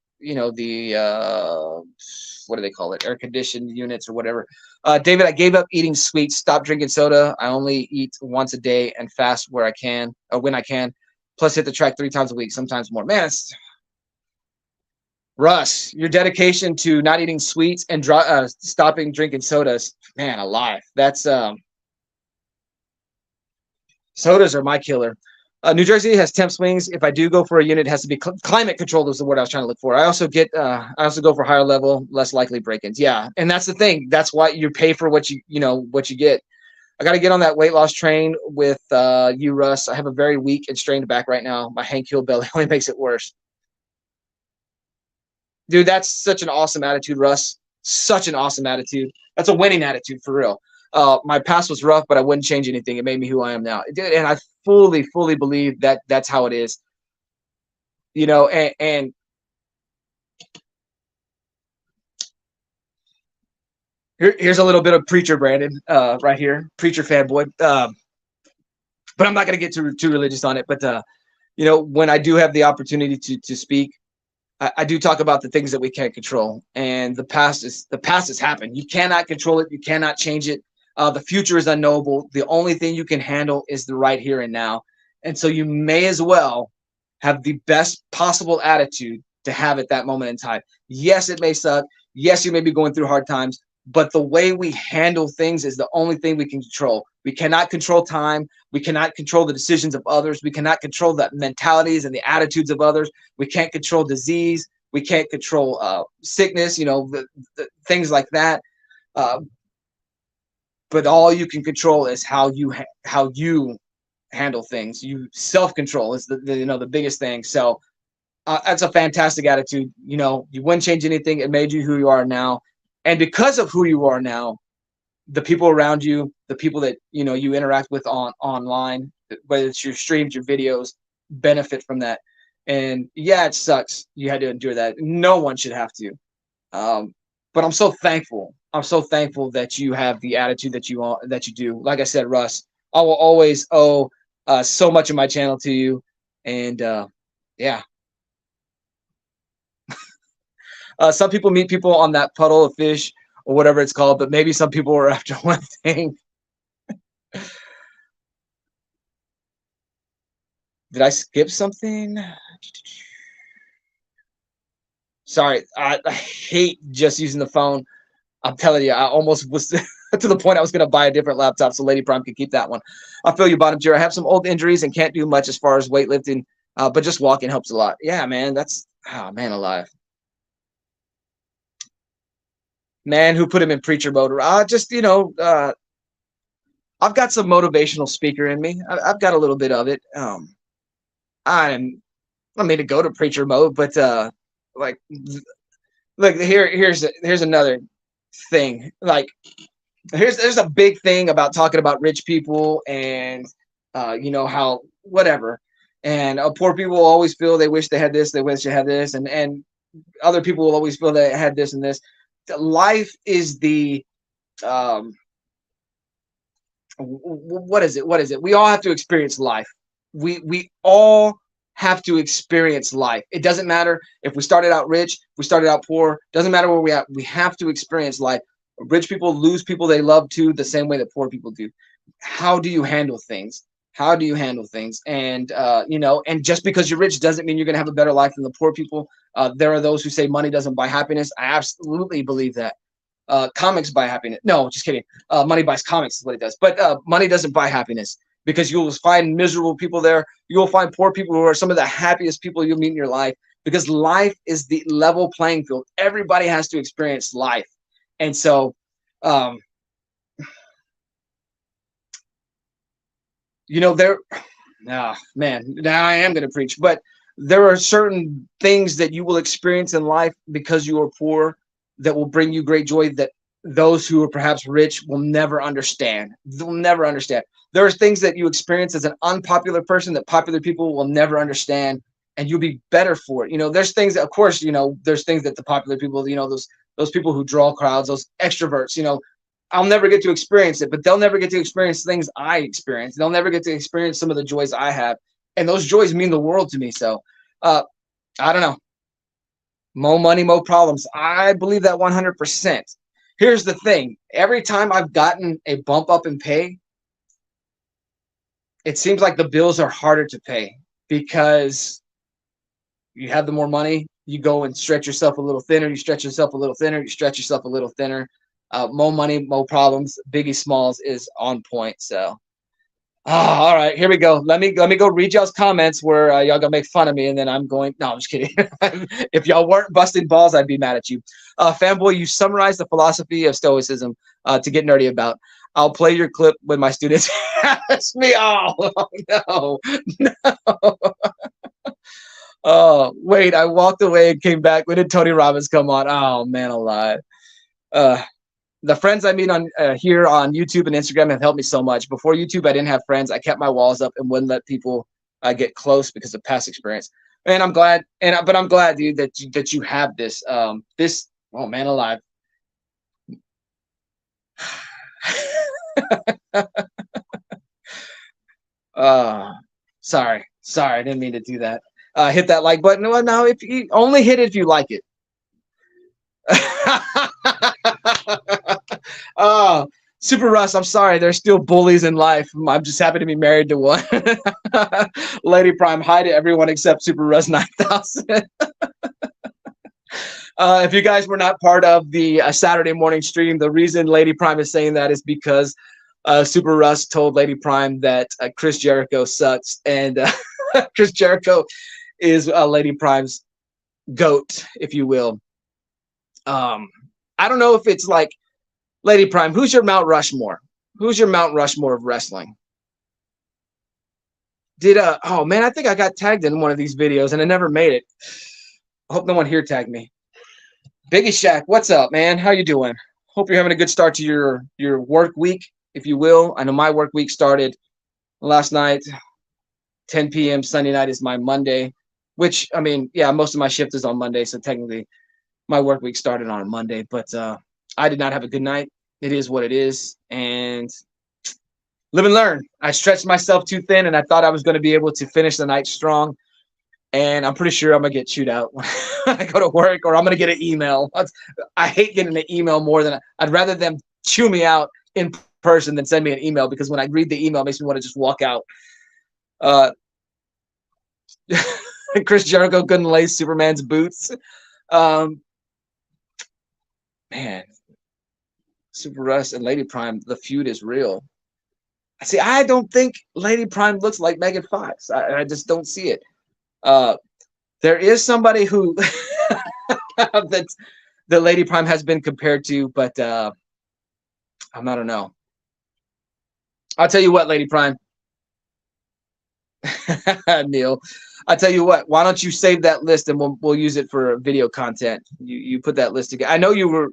what do they call it? Air conditioned units or whatever. David, I gave up eating sweets. Stop drinking soda. I only eat once a day and fast where I can, or when I can. Plus, hit the track 3 times a week, sometimes more. Man, Russ, your dedication to not eating sweets and stopping drinking sodas, man, alive. That's sodas are my killer. New Jersey has temp swings. If I do go for a unit, it has to be climate controlled. Was the word I was trying to look for. I also go for higher level, less likely break-ins. Yeah, and that's the thing. That's why you pay for what you get. I got to get on that weight loss train with you, Russ. I have a very weak and strained back right now. My Hank Hill belly only makes it worse. Dude, that's such an awesome attitude, Russ. Such an awesome attitude. That's a winning attitude for real. My past was rough, but I wouldn't change anything. It made me who I am now. Dude, and I fully believe that that's how it is. And here's a little bit of preacher Brandon right here, preacher fanboy. But I'm not going to get too religious on it. But when I do have the opportunity to speak, I do talk about the things that we can't control, and the past has happened. You cannot control it. You cannot change it. The future is unknowable. The only thing you can handle is the right here and now. And so you may as well have the best possible attitude to have at that moment in time. Yes, it may suck. Yes, you may be going through hard times, but the way we handle things is the only thing we can control. We cannot control time. We cannot control the decisions of others. We cannot control the mentalities and the attitudes of others. We can't control disease. We can't control sickness, the things like that. But all you can control is how you handle things. You self-control is the biggest thing. So that's a fantastic attitude. You wouldn't change anything. It made you who you are now. And because of who you are now, the people around you, the people that you interact with online, whether it's your streams, your videos, benefit from that. And yeah, it sucks. You had to endure that. No one should have to. But I'm so thankful. I'm so thankful that you have the attitude that you do. Like I said, Russ, I will always owe so much of my channel to you. And yeah. Some people meet people on that puddle of fish or whatever it's called, but maybe some people are after one thing. Did I skip something? Sorry, I hate just using the phone. I'm telling you, I almost was to the point I was going to buy a different laptop so Lady Prime could keep that one. I feel you, bottom tier. I have some old injuries and can't do much as far as weightlifting, but just walking helps a lot. Yeah, man, that's man alive. Man, who put him in preacher mode? Just I've got some motivational speaker in me. I've got a little bit of it. I'm I mean to go to preacher mode, but like look here's another thing. Like there's a big thing about talking about rich people and how whatever, and poor people will always feel they wish they had this, they wish they had this, and other people will always feel they had this and this. Life is the um what is it? What is it? We all have to experience life. We all have to experience life. It doesn't matter if we started out rich, we started out poor. Doesn't matter where we at. We have to experience life. Rich people lose people they love too, the same way that poor people do. How do you handle things? How do you handle things? And and just because you're rich doesn't mean you're gonna have a better life than the poor people. There are those who say money doesn't buy happiness. I absolutely believe that. Comics buy happiness. No, just kidding. Money buys comics is what it does. But money doesn't buy happiness because you'll find miserable people there. You'll find poor people who are some of the happiest people you'll meet in your life because life is the level playing field. Everybody has to experience life. And so, um, there, man, now I am going to preach, but there are certain things that you will experience in life because you are poor that will bring you great joy that those who are perhaps rich will never understand. They'll never understand. There are things that you experience as an unpopular person that popular people will never understand, and you'll be better for it. There's things that, of course, there's things that the popular people, those people who draw crowds, those extroverts, I'll never get to experience it, but they'll never get to experience things I experience. They'll never get to experience some of the joys I have, and those joys mean the world to me. So, I don't know. More money, more problems. I believe that 100%. Here's the thing. Every time I've gotten a bump up in pay, it seems like the bills are harder to pay because you have the more money, you go and stretch yourself a little thinner, you stretch yourself a little thinner, you stretch yourself a little thinner. More money, more problems. Biggie Smalls is on point. So all right, here we go. Let me go read y'all's comments where y'all gonna make fun of me, and then I'm going. No, I'm just kidding. If y'all weren't busting balls, I'd be mad at you. Fanboy, you summarized the philosophy of Stoicism to get nerdy about. I'll play your clip when my students ask me. Oh no, no. Oh wait, I walked away and came back. When did Tony Robbins come on? Oh man, alive. The friends I meet on here on YouTube and Instagram have helped me so much. Before YouTube, I didn't have friends. I kept my walls up and wouldn't let people get close because of past experience. And I'm glad, but I'm glad, dude, that you have this. This, oh man, alive. uh, sorry, I didn't mean to do that. Hit that like button. Well, no, if you only hit it if you like it. Oh, Super Russ, I'm sorry. There's still bullies in life. I'm just happy to be married to one. Lady Prime, hi to everyone except Super Russ 9000. If you guys were not part of the Saturday morning stream, the reason Lady Prime is saying that is because Super Russ told Lady Prime that Chris Jericho sucks, and Chris Jericho is Lady Prime's goat, if you will. I don't know if it's like Lady Prime. Who's your Mount Rushmore? Who's your Mount Rushmore of wrestling? Oh man, I think I got tagged in one of these videos and I never made it. I hope no one here tagged me. Biggie Shack, what's up, man? How you doing? Hope you're having a good start to your work week, if you will. I know my work week started last night, 10 p.m. Sunday night is my Monday, which, I mean, yeah, most of my shift is on Monday, so technically my work week started on a Monday, but I did not have a good night. It is what it is, and live and learn. I stretched myself too thin, and I thought I was going to be able to finish the night strong, and I'm pretty sure I'm going to get chewed out when I go to work, or I'm going to get an email. I hate getting an email more than I'd rather them chew me out in person than send me an email, because when I read the email, it makes me want to just walk out. Chris Jericho couldn't lace Superman's boots. Um, man, Super Russ and Lady Prime, the feud is real. See, I don't think Lady Prime looks like Megan Fox. I just don't see it. Uh, there is somebody who that the Lady Prime has been compared to, but I don't know. I'll tell you what, Lady Prime, Neil. I tell you what. Why don't you save that list and we'll use it for video content? You put that list together. I know you were.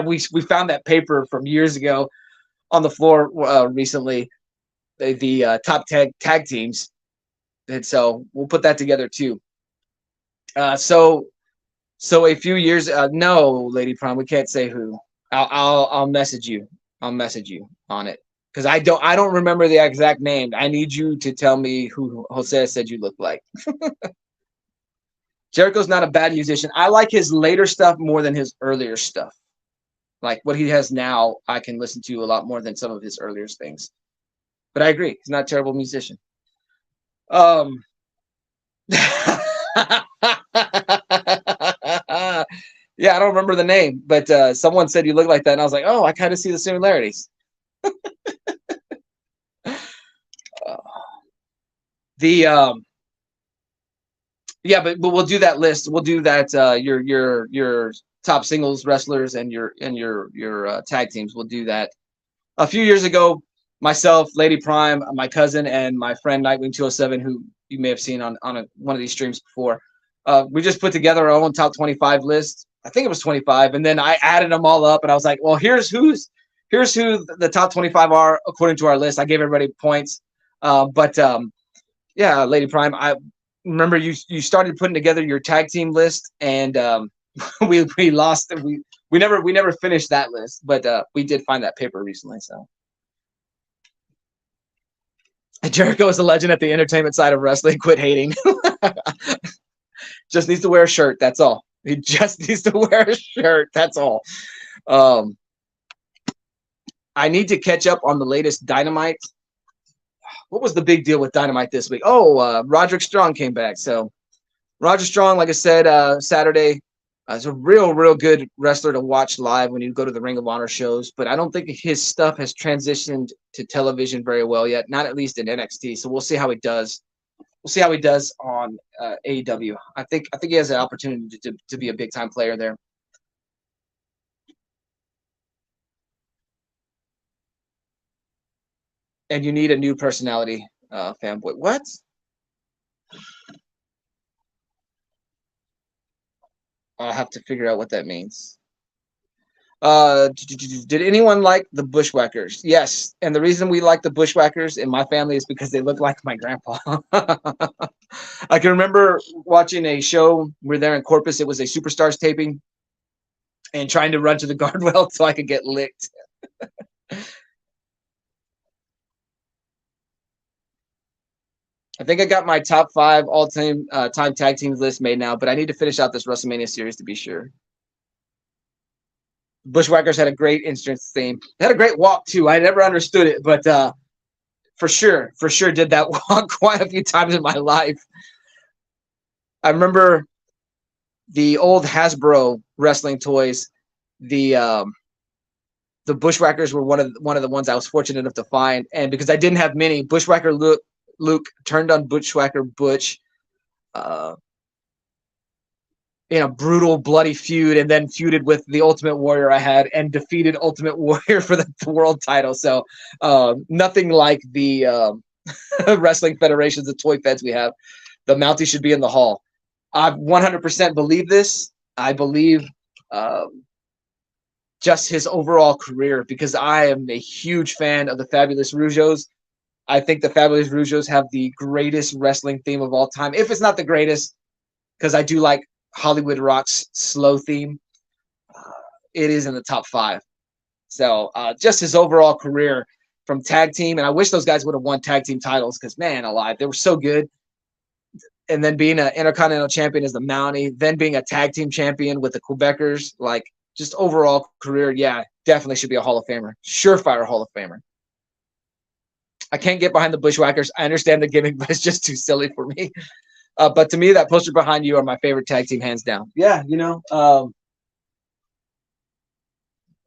We found that paper from years ago on the floor recently. The top tag teams, and so we'll put that together too. So a few years. No, Lady Prom, we can't say who. I'll message you. I'll message you on it because I don't remember the exact name. I need you to tell me who Jose said you look like. Jericho's not a bad musician. I like his later stuff more than his earlier stuff. Like what he has now, I can listen to a lot more than some of his earlier things. But I agree, he's not a terrible musician. Um, yeah, I don't remember the name, but someone said you look like that, and I was like, oh, I kind of see the similarities. The yeah, but we'll do that list. We'll do that. Your top singles wrestlers and your tag teams. We'll do that. A few years ago, myself, Lady Prime, my cousin, and my friend Nightwing 207, who you may have seen on one of these streams before. We just put together our own top 25 list. I think it was 25, and then I added them all up, and I was like, well, here's who the top 25 are according to our list. I gave everybody points, but yeah, Lady Prime, I remember you started putting together your tag team list, and we lost. We never finished that list, but we did find that paper recently. So Jericho is a legend at the entertainment side of wrestling. Quit hating. Just needs to wear a shirt. That's all. He just needs to wear a shirt. That's all. I need to catch up on the latest Dynamite. What was the big deal with Dynamite this week? Oh, Roderick Strong came back. So Roger Strong, like I said, Saturday, is a real good wrestler to watch live when you go to the Ring of Honor shows. But I don't think his stuff has transitioned to television very well yet, not at least in NXT. So we'll see how he does. We'll see how he does on AEW. I think he has an opportunity to be a big time player there. And you need a new personality, fanboy. What? I'll have to figure out what that means. Did anyone like the Bushwhackers? Yes, and the reason we like the Bushwhackers in my family is because they look like my grandpa. I can remember watching a show. We're there in Corpus. It was a Superstars taping, and trying to run to the guardrail so I could get licked. I think I got my top 5 all-time time tag teams list made now, but I need to finish out this WrestleMania series to be sure. Bushwhackers had a great entrance theme. They had a great walk too. I never understood it, but for sure did that walk quite a few times in my life. I remember the old Hasbro wrestling toys. The Bushwhackers were one of the ones I was fortunate enough to find, and because I didn't have many, Bushwhacker Luke turned on Bushwhacker Butch in a brutal, bloody feud, and then feuded with the Ultimate Warrior I had and defeated Ultimate Warrior for the world title. So nothing like the wrestling federations, the toy feds we have. The Mountie should be in the hall. I 100% believe this. I believe just his overall career, because I am a huge fan of the Fabulous Rougeaus. I think the Fabulous Rougeaus have the greatest wrestling theme of all time. If it's not the greatest, because I do like Hollywood Rock's slow theme, it is in the top 5. So just his overall career from tag team, and I wish those guys would have won tag team titles because, man alive, they were so good. And then being an Intercontinental Champion as the Mountie, then being a tag team champion with the Quebecers, like just overall career, yeah, definitely should be a Hall of Famer. Surefire Hall of Famer. I can't get behind the Bushwhackers. I understand the gimmick, but it's just too silly for me. But to me, that poster behind you are my favorite tag team, hands down. Yeah, you know,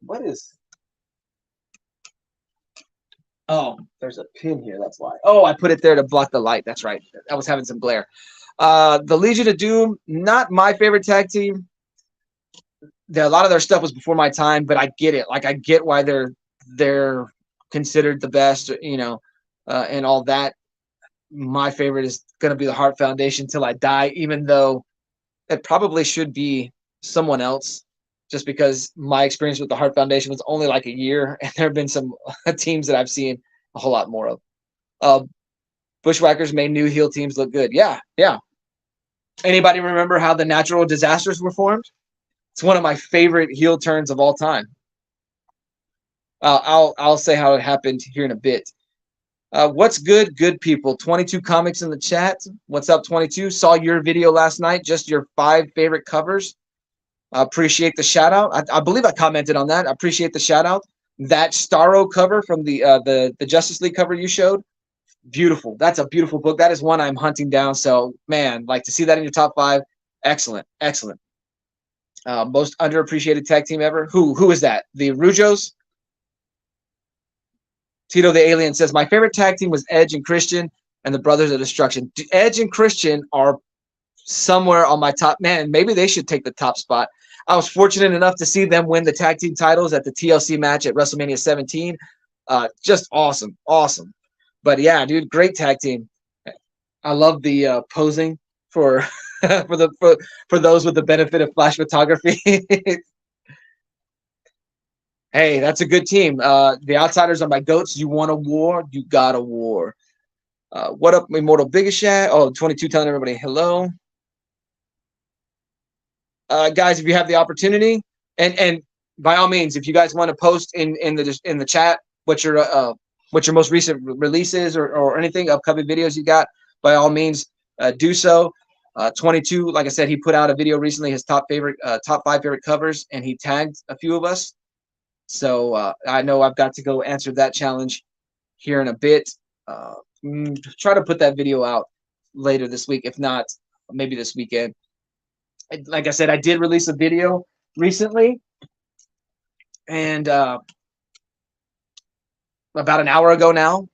what is? Oh, there's a pin here. That's why. Oh, I put it there to block the light. That's right. I was having some glare. The Legion of Doom, not my favorite tag team. A lot of their stuff was before my time, but I get it. Like I get why they're considered the best, you know, and all that. My favorite is going to be the Heart Foundation till I die, even though it probably should be someone else. Just because my experience with the Heart Foundation was only like a year, and there have been some teams that I've seen a whole lot more of. Uh, Bushwhackers made new heel teams look good. Yeah, yeah. Anybody remember how the Natural Disasters were formed? It's one of my favorite heel turns of all time. I'll say how it happened here in a bit. What's good people? 22 comics in the chat. What's up, 22? Saw your video last night. Just your 5 favorite covers. I appreciate the shout out. I believe I commented on that. I appreciate the shout out. That Starro cover from the Justice League cover you showed. Beautiful. That's a beautiful book. That is one I'm hunting down. So man, like to see that in your top 5. Excellent, excellent. Most underappreciated tag team ever. Who is that? The Rujos. Tito the Alien says, my favorite tag team was Edge and Christian and the Brothers of Destruction. Edge and Christian are somewhere on my top. Man, maybe they should take the top spot. I was fortunate enough to see them win the tag team titles at the TLC match at WrestleMania 17. Just awesome, awesome. But yeah, dude, great tag team. I love the posing for for those with the benefit of flash photography. Hey, that's a good team. The Outsiders are my goats. You want a war? You got a war. What up, Immortal Biggest Shad? Oh, 22 telling everybody hello. Guys, if you have the opportunity, and by all means, if you guys want to post in the chat what your most recent releases or anything, upcoming videos you got, by all means, do so. 22, like I said, he put out a video recently, his top 5 favorite covers, and he tagged a few of us. So I know I've got to go answer that challenge here in a bit. Try to put that video out later this week. If not, maybe this weekend. Like I said, I did release a video recently. And about an hour ago now,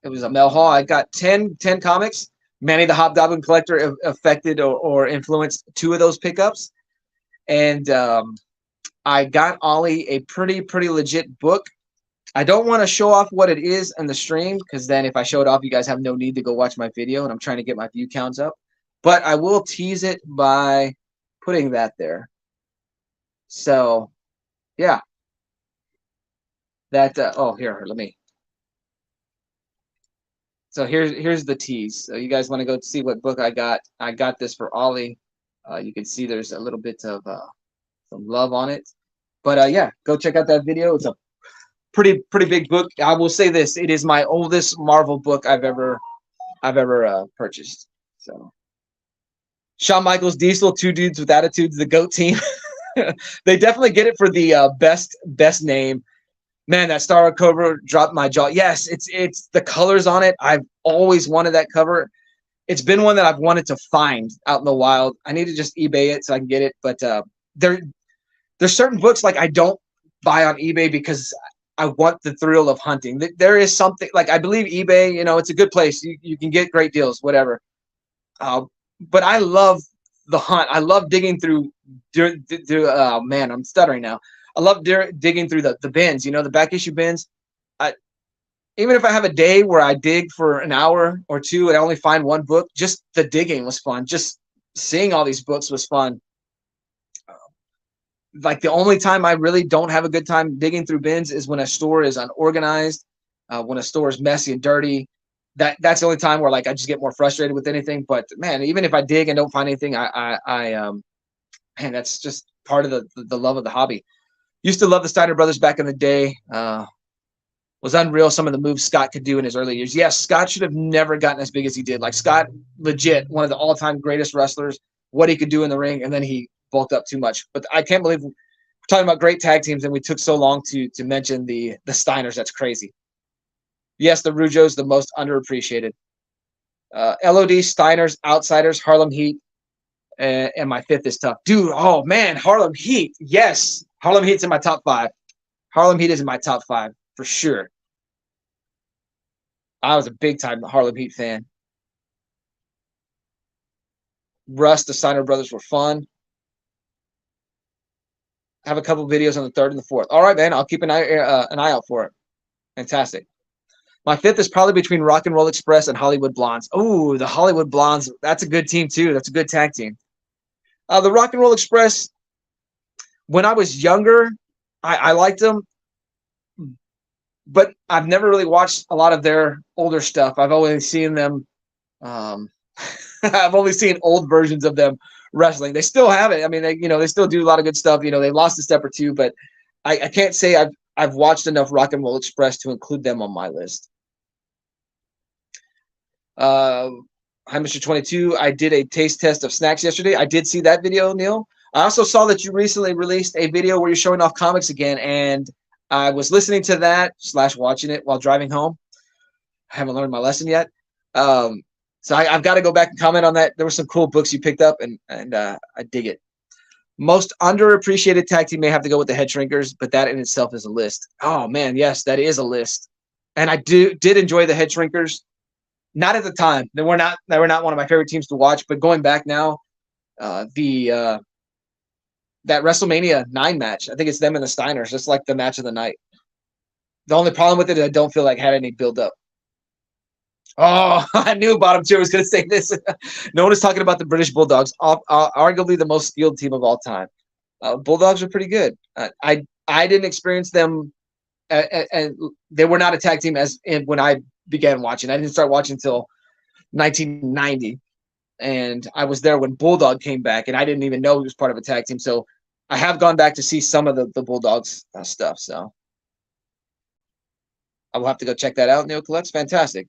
it was a mail haul. I got 10 comics. Manny the Hobgoblin Collector affected or influenced 2 of those pickups. And I got Ollie a pretty legit book. I don't want to show off what it is in the stream because then if I show it off, you guys have no need to go watch my video, and I'm trying to get my view counts up. But I will tease it by putting that there. So, yeah. That oh, here, let me. So here's the tease. So you guys want to go see what book I got? I got this for Ollie. You can see there's a little bit of some love on it. But yeah, go check out that video. It's a pretty big book. I will say this: it is my oldest Marvel book I've ever purchased. So, Shawn Michaels, Diesel, 2 dudes with attitudes, the GOAT team. They definitely get it for the best name. Man, that Star cover dropped my jaw. Yes, it's the colors on it. I've always wanted that cover. It's been one that I've wanted to find out in the wild. I need to just eBay it so I can get it. But there's certain books like I don't buy on eBay because I want the thrill of hunting. There is something like I believe eBay, you know, it's a good place. You can get great deals, whatever. But I love the hunt. I love digging through. Man, I'm stuttering now. I love digging through the bins, you know, the back issue bins. Even if I have a day where I dig for an hour or 2 and I only find one book, just the digging was fun. Just seeing all these books was fun. Like the only time I really don't have a good time digging through bins is when a store is unorganized, when a store is messy and dirty. That's the only time where like I just get more frustrated with anything. But man, even if I dig and don't find anything, man, that's just part of the love of the hobby. Used to love the Steiner brothers back in the day. Was unreal some of the moves Scott could do in his early years. Yes, Scott should have never gotten as big as he did. Like Scott, legit, one of the all-time greatest wrestlers, what he could do in the ring, and then he bulked up too much. But I can't believe we're talking about great tag teams and we took so long to mention the Steiners. That's crazy. Yes, the Rujos, the most underappreciated. LOD, Steiners, Outsiders, Harlem Heat, and my fifth is tough. Dude, oh man, Harlem Heat. Yes, Harlem Heat's in my top 5. Harlem Heat is in my top 5 for sure. I was a big time Harlem Heat fan. Russ, the Steiner brothers were fun. Have a couple videos on the 3rd and the 4th. All right, man. I'll keep an eye out for it. Fantastic. My 5th is probably between Rock and Roll Express and Hollywood Blondes. Oh, the Hollywood Blondes. That's a good team, too. That's a good tag team. The Rock and Roll Express, when I was younger, I liked them, but I've never really watched a lot of their older stuff. I've always seen them. I've only seen old versions of them wrestling. They still have it. I mean, they still do a lot of good stuff. They lost a step or two, but I can't say I've watched enough Rock and Roll Express to include them on my list. Hi, Mr. 22. I did a taste test of snacks yesterday. I did see that video, Neil. I also saw that you recently released a video where you're showing off comics again, and I was listening to that / watching it while driving home. I haven't learned my lesson yet. So I've got to go back and comment on that. There were some cool books you picked up, and I dig it. Most underappreciated tag team may have to go with the Head Shrinkers, but that in itself is a list. Oh man, yes, that is a list. And I did enjoy the Head Shrinkers. Not at the time. They were not one of my favorite teams to watch, but going back now, that WrestleMania 9 match, I think it's them and the Steiners, just like the match of the night. The only problem with it is I don't feel like had any build up. Oh, I knew Bottom Tier was going to say this. No one is talking about the British Bulldogs, arguably the most skilled team of all time. Bulldogs are pretty good. I didn't experience them, and they were not a tag team when I began watching. I didn't start watching until 1990, and I was there when Bulldog came back, and I didn't even know he was part of a tag team. So I have gone back to see some of the Bulldogs stuff. So I will have to go check that out. Neil Collette's fantastic.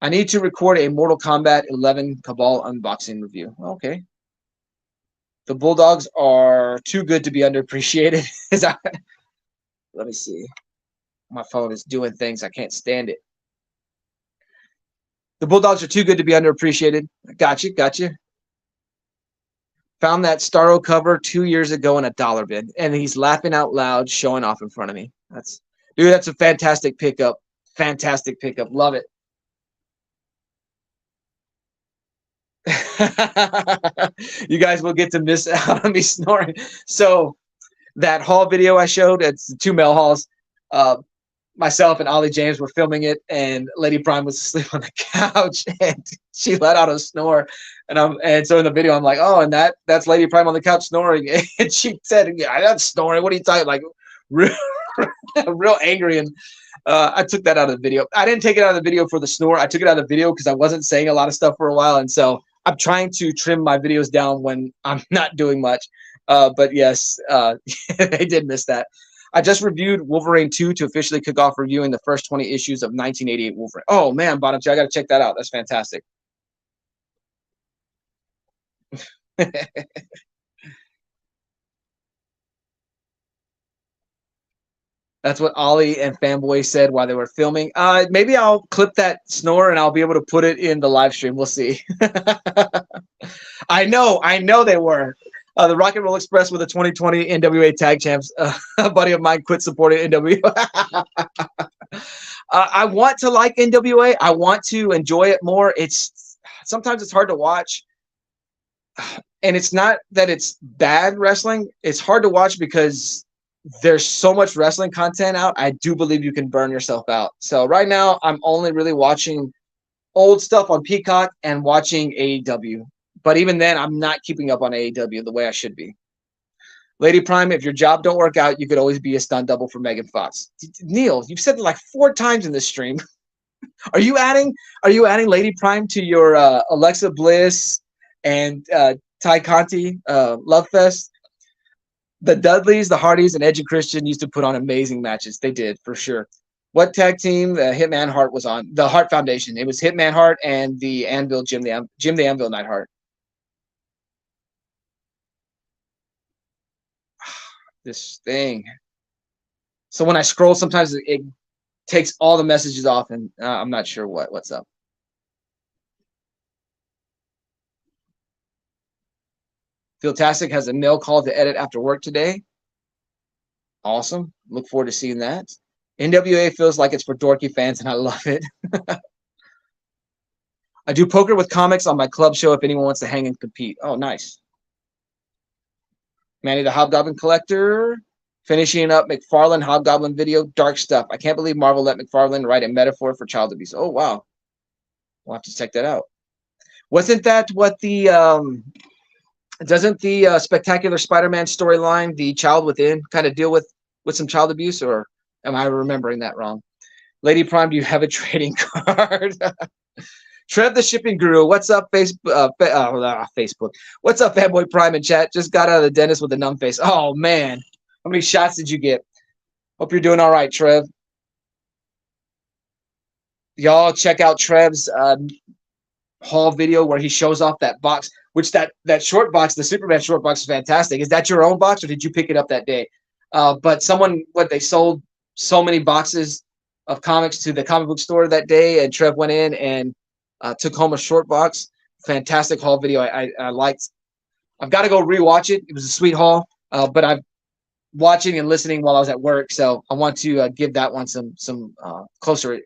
I need to record a Mortal Kombat 11 Cabal unboxing review. Okay. The Bulldogs are too good to be underappreciated. Let me see. My phone is doing things. I can't stand it. The Bulldogs are too good to be underappreciated. Gotcha. Found that Starro cover 2 years ago in a dollar bin, and he's laughing out loud, showing off in front of me. That's a fantastic pickup. Fantastic pickup. Love it. You guys will get to miss out on me snoring. So that haul video I showed, it's the 2 mail hauls. Myself and Ollie James were filming it, and Lady Prime was asleep on the couch, and she let out a snore. And so in the video, I'm like, oh, and that's Lady Prime on the couch snoring. And she said, yeah, I'm not snoring. What are you talking? Like, real, real angry. And I took that out of the video. I didn't take it out of the video for the snore. I took it out of the video because I wasn't saying a lot of stuff for a while. And so I'm trying to trim my videos down when I'm not doing much. But yes, they did miss that. I just reviewed Wolverine 2 to officially kick off reviewing the first 20 issues of 1988 Wolverine. Oh, man, Bottom Tier, I got to check that out. That's fantastic. That's what Ollie and Fanboy said while they were filming. Maybe I'll clip that snore and I'll be able to put it in the live stream. We'll see. I know they were. The Rock and Roll Express were the 2020 NWA Tag Champs. A buddy of mine quit supporting NWA. I want to like NWA. I want to enjoy it more. Sometimes it's hard to watch. And it's not that it's bad wrestling. It's hard to watch because there's so much wrestling content out. I do believe you can burn yourself out. So right now, I'm only really watching old stuff on Peacock and watching AEW. But even then, I'm not keeping up on AEW the way I should be. Lady Prime, if your job don't work out, you could always be a stunt double for Megan Fox. Neil, you've said it like 4 times in this stream. Are you adding Lady Prime to your Alexa Bliss and Ty Conti Love Fest? The Dudleys, the Hardys, and Edge and Christian used to put on amazing matches. They did, for sure. What tag team Hitman Hart was on? The Hart Foundation. It was Hitman Hart and the Anvil Jim the Anvil Neidhart. This thing. So when I scroll, sometimes it takes all the messages off, and I'm not sure what's up. Philtastic has a mail call to edit after work today. Awesome. Look forward to seeing that. NWA feels like it's for dorky fans, and I love it. I do poker with comics on my club show if anyone wants to hang and compete. Oh, nice. Manny the Hobgoblin Collector. Finishing up McFarlane Hobgoblin video. Dark stuff. I can't believe Marvel let McFarlane write a metaphor for child abuse. Oh, wow. We'll have to check that out. Wasn't that what the doesn't the Spectacular Spider-Man storyline, the Child Within, kind of deal with some child abuse, or am I remembering that wrong? Lady Prime, do you have a trading card? Trev the Shipping Guru, what's up, Facebook? What's up, Fanboy Prime in chat? Just got out of the dentist with a numb face. Oh, man. How many shots did you get? Hope you're doing all right, Trev. Y'all check out Trev's haul video where he shows off that box, which that short box, the Superman short box, is fantastic. Is that your own box, or did you pick it up that day? But they sold so many boxes of comics to the comic book store that day, and Trev went in and took home a short box. Fantastic haul video. I liked. I've got to go rewatch it. It was a sweet haul, but I'm watching and listening while I was at work, so I want to give that one some closer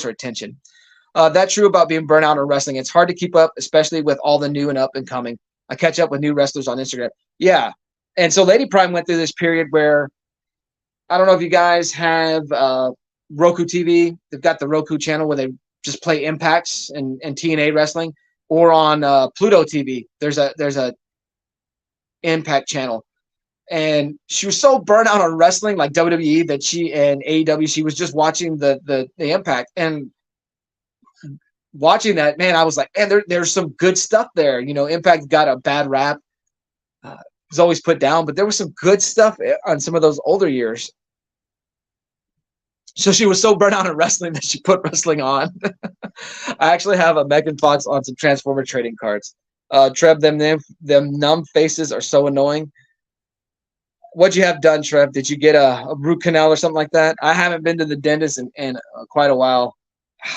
attention. That's true about being burnt out on wrestling. It's hard to keep up, especially with all the new and up and coming. I catch up with new wrestlers on Instagram. Yeah, and so Lady Prime went through this period where I don't know if you guys have Roku TV. They've got the Roku channel where they just play Impacts and TNA wrestling, or on Pluto TV. There's a Impact channel, and she was so burnt out on wrestling, like WWE, that she and AEW, she was just watching the Impact, and watching that, man, I was like, man, there's some good stuff there. You know, Impact got a bad rap. Was always put down, but there was some good stuff on some of those older years. So she was so burnt out on wrestling that she put wrestling on. I actually have a Megan Fox on some Transformer trading cards. Trev, them numb faces are so annoying. What'd you have done, Trev? Did you get a root canal or something like that? I haven't been to the dentist in quite a while.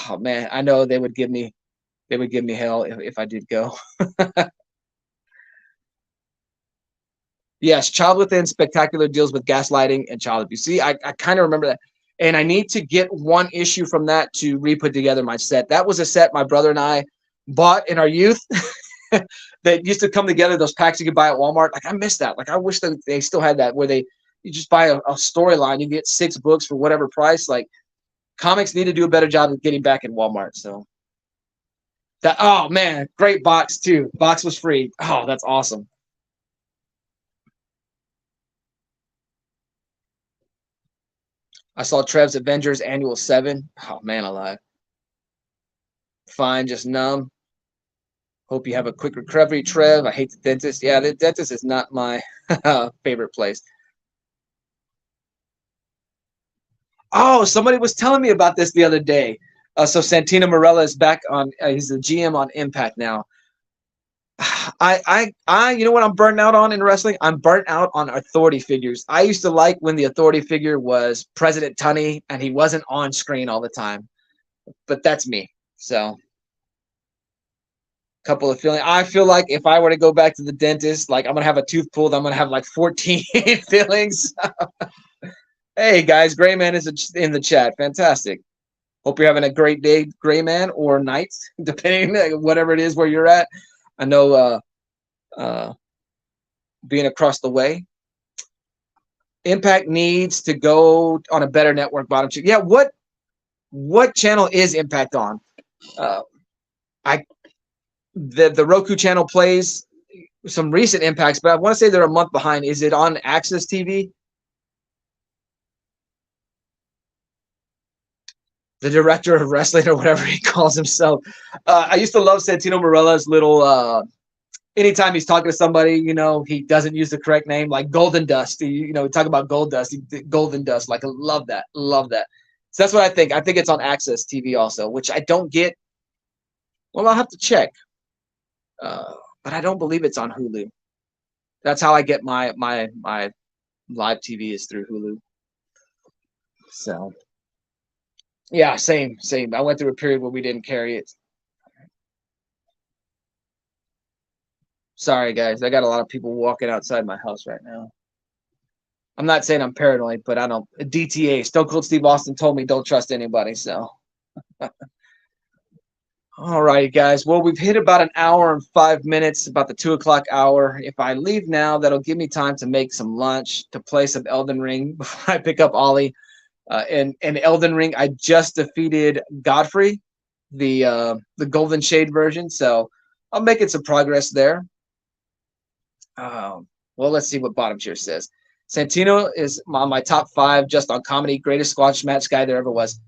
Oh man, I know they would give me hell if I did go. Yes, Child Within Spectacular deals with gaslighting and child abuse. See, I kind of remember that. And I need to get one issue from that to re-put together my set. That was a set my brother and I bought in our youth that used to come together, those packs you could buy at Walmart. Like, I miss that. Like, I wish that they still had that, where you just buy a storyline, you get 6 books for whatever price. Like, comics need to do a better job of getting back in Walmart. So that, oh man, great box too. Box was free. Oh, that's awesome. I saw Trev's Avengers Annual 7. Oh, man alive. Fine, just numb. Hope you have a quick recovery, Trev. I hate the dentist. Yeah, the dentist is not my favorite place. Oh, somebody was telling me about this the other day. So Santino Marella is back on. He's the GM on Impact now. You know what I'm burnt out on in wrestling? I'm burnt out on authority figures. I used to like when the authority figure was President Tunney and he wasn't on screen all the time. But that's me. So, couple of feelings. I feel like if I were to go back to the dentist, like I'm gonna have a tooth pulled, I'm gonna have like 14 fillings. Hey guys, Gray Man is in the chat. Fantastic. Hope you're having a great day, Gray Man, or night, depending whatever it is where you're at. I know being across the way. Impact needs to go on a better network, bottom two. Yeah, what channel is Impact on? The Roku channel plays some recent Impacts, but I want to say they're a month behind. Is it on Access TV? The director of wrestling, or whatever he calls himself. I used to love Santino Marella's little. Anytime he's talking to somebody, you know, he doesn't use the correct name, like Golden Dust. We talk about Gold Dust, Golden Dust. Like, I love that. Love that. So that's what I think. I think it's on Access TV also, which I don't get. Well, I'll have to check. But I don't believe it's on Hulu. That's how I get my live TV, is through Hulu. So Yeah, same. I went through a period where we didn't carry it. Sorry, guys. I got a lot of people walking outside my house right now. I'm not saying I'm paranoid, but I don't. DTA, Stone Cold Steve Austin told me don't trust anybody. So, all right, guys. Well, we've hit about an hour and 5 minutes, about the 2 o'clock hour. If I leave now, that'll give me time to make some lunch, to play some Elden Ring before I pick up Ollie. In Elden Ring, I just defeated Godfrey, the Golden Shade version. So I'm making some progress there. Well, let's see what bottom tier says. Santino is on my top 5 just on comedy, greatest squash match guy there ever was.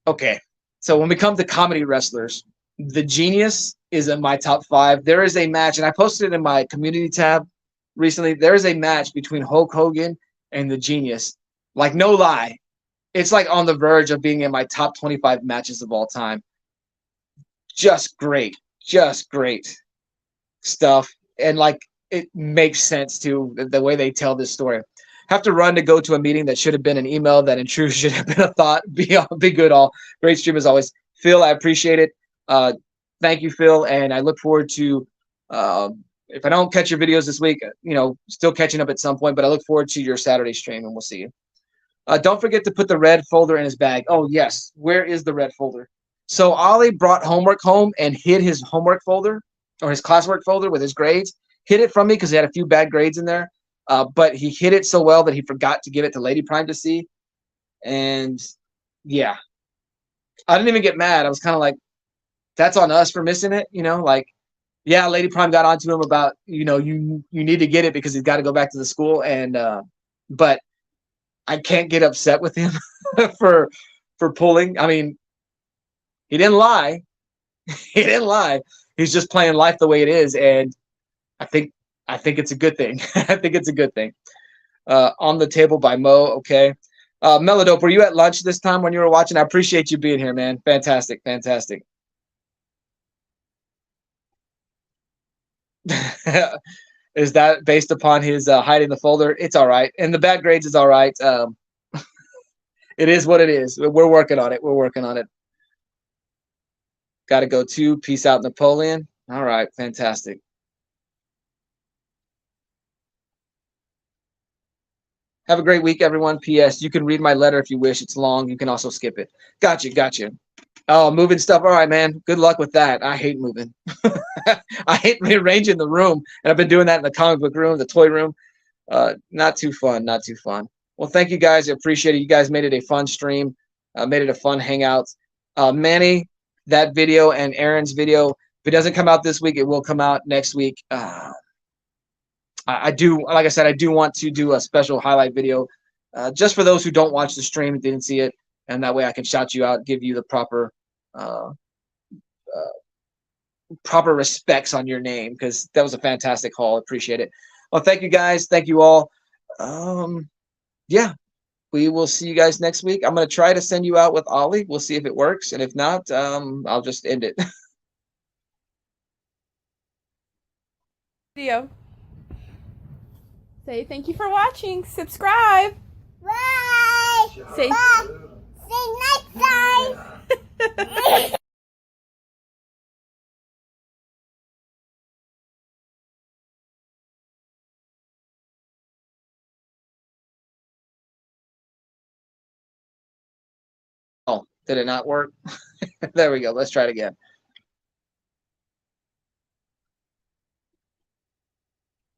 Okay, so when we come to comedy wrestlers, the Genius is in my top 5. There is a match, and I posted it in my community tab recently. There is a match between Hulk Hogan and the Genius. Like, no lie, it's like on the verge of being in my top 25 matches of all time. Just great stuff. And like, it makes sense too, the way they tell this story. Have to run to go to a meeting that should have been an email, that in truth should have been a thought. Be good, all. Great stream as always. Phil, I appreciate it. Thank you, Phil. And I look forward to, if I don't catch your videos this week, still catching up at some point, but I look forward to your Saturday stream, and we'll see you. Don't forget to put the red folder in his bag. Oh, yes. Where is the red folder? So Ollie brought homework home and hid his homework folder, or his classwork folder with his grades. Hid it from me because he had a few bad grades in there. But he hid it so well that he forgot to give it to Lady Prime to see. And yeah, I didn't even get mad. I was kind of like, that's on us for missing it. Like, yeah, Lady Prime got onto him about, you need to get it because he's got to go back to the school. And, but I can't get upset with him for pulling. I mean, he didn't lie. He didn't lie. He's just playing life the way it is, and I think it's a good thing. I think it's a good thing. On the Table by Mo. Okay. Melodope, were you at lunch this time when you were watching? I appreciate you being here, man. Fantastic. Is that based upon his hiding the folder? It's all right, and the bad grades is all right. It is what it is. We're working on it. Got to go too. Peace out, Napoleon. All right, fantastic. Have a great week, everyone. P.S. You can read my letter if you wish. It's long. You can also skip it. Gotcha. Oh, moving stuff. All right, man. Good luck with that. I hate moving. I hate rearranging the room, and I've been doing that in the comic book room, the toy room. Not too fun. Well, thank you guys. I appreciate it. You guys made it a fun stream. Made it a fun hangout. Manny, that video and Aaron's video, if it doesn't come out this week, it will come out next week. I do, like I said, I do want to do a special highlight video just for those who don't watch the stream and didn't see it, and that way I can shout you out, give you the proper respects on your name, because that was a fantastic haul. Appreciate it. Well, thank you guys. Thank you all. Yeah, we will see you guys next week. I'm going to try to send you out with Ollie. We'll see if it works, and if not, I'll just end it. Video. Say thank you for watching. Subscribe. Bye. Say. Bye. See you next time. Oh, did it not work? There we go. Let's try it again.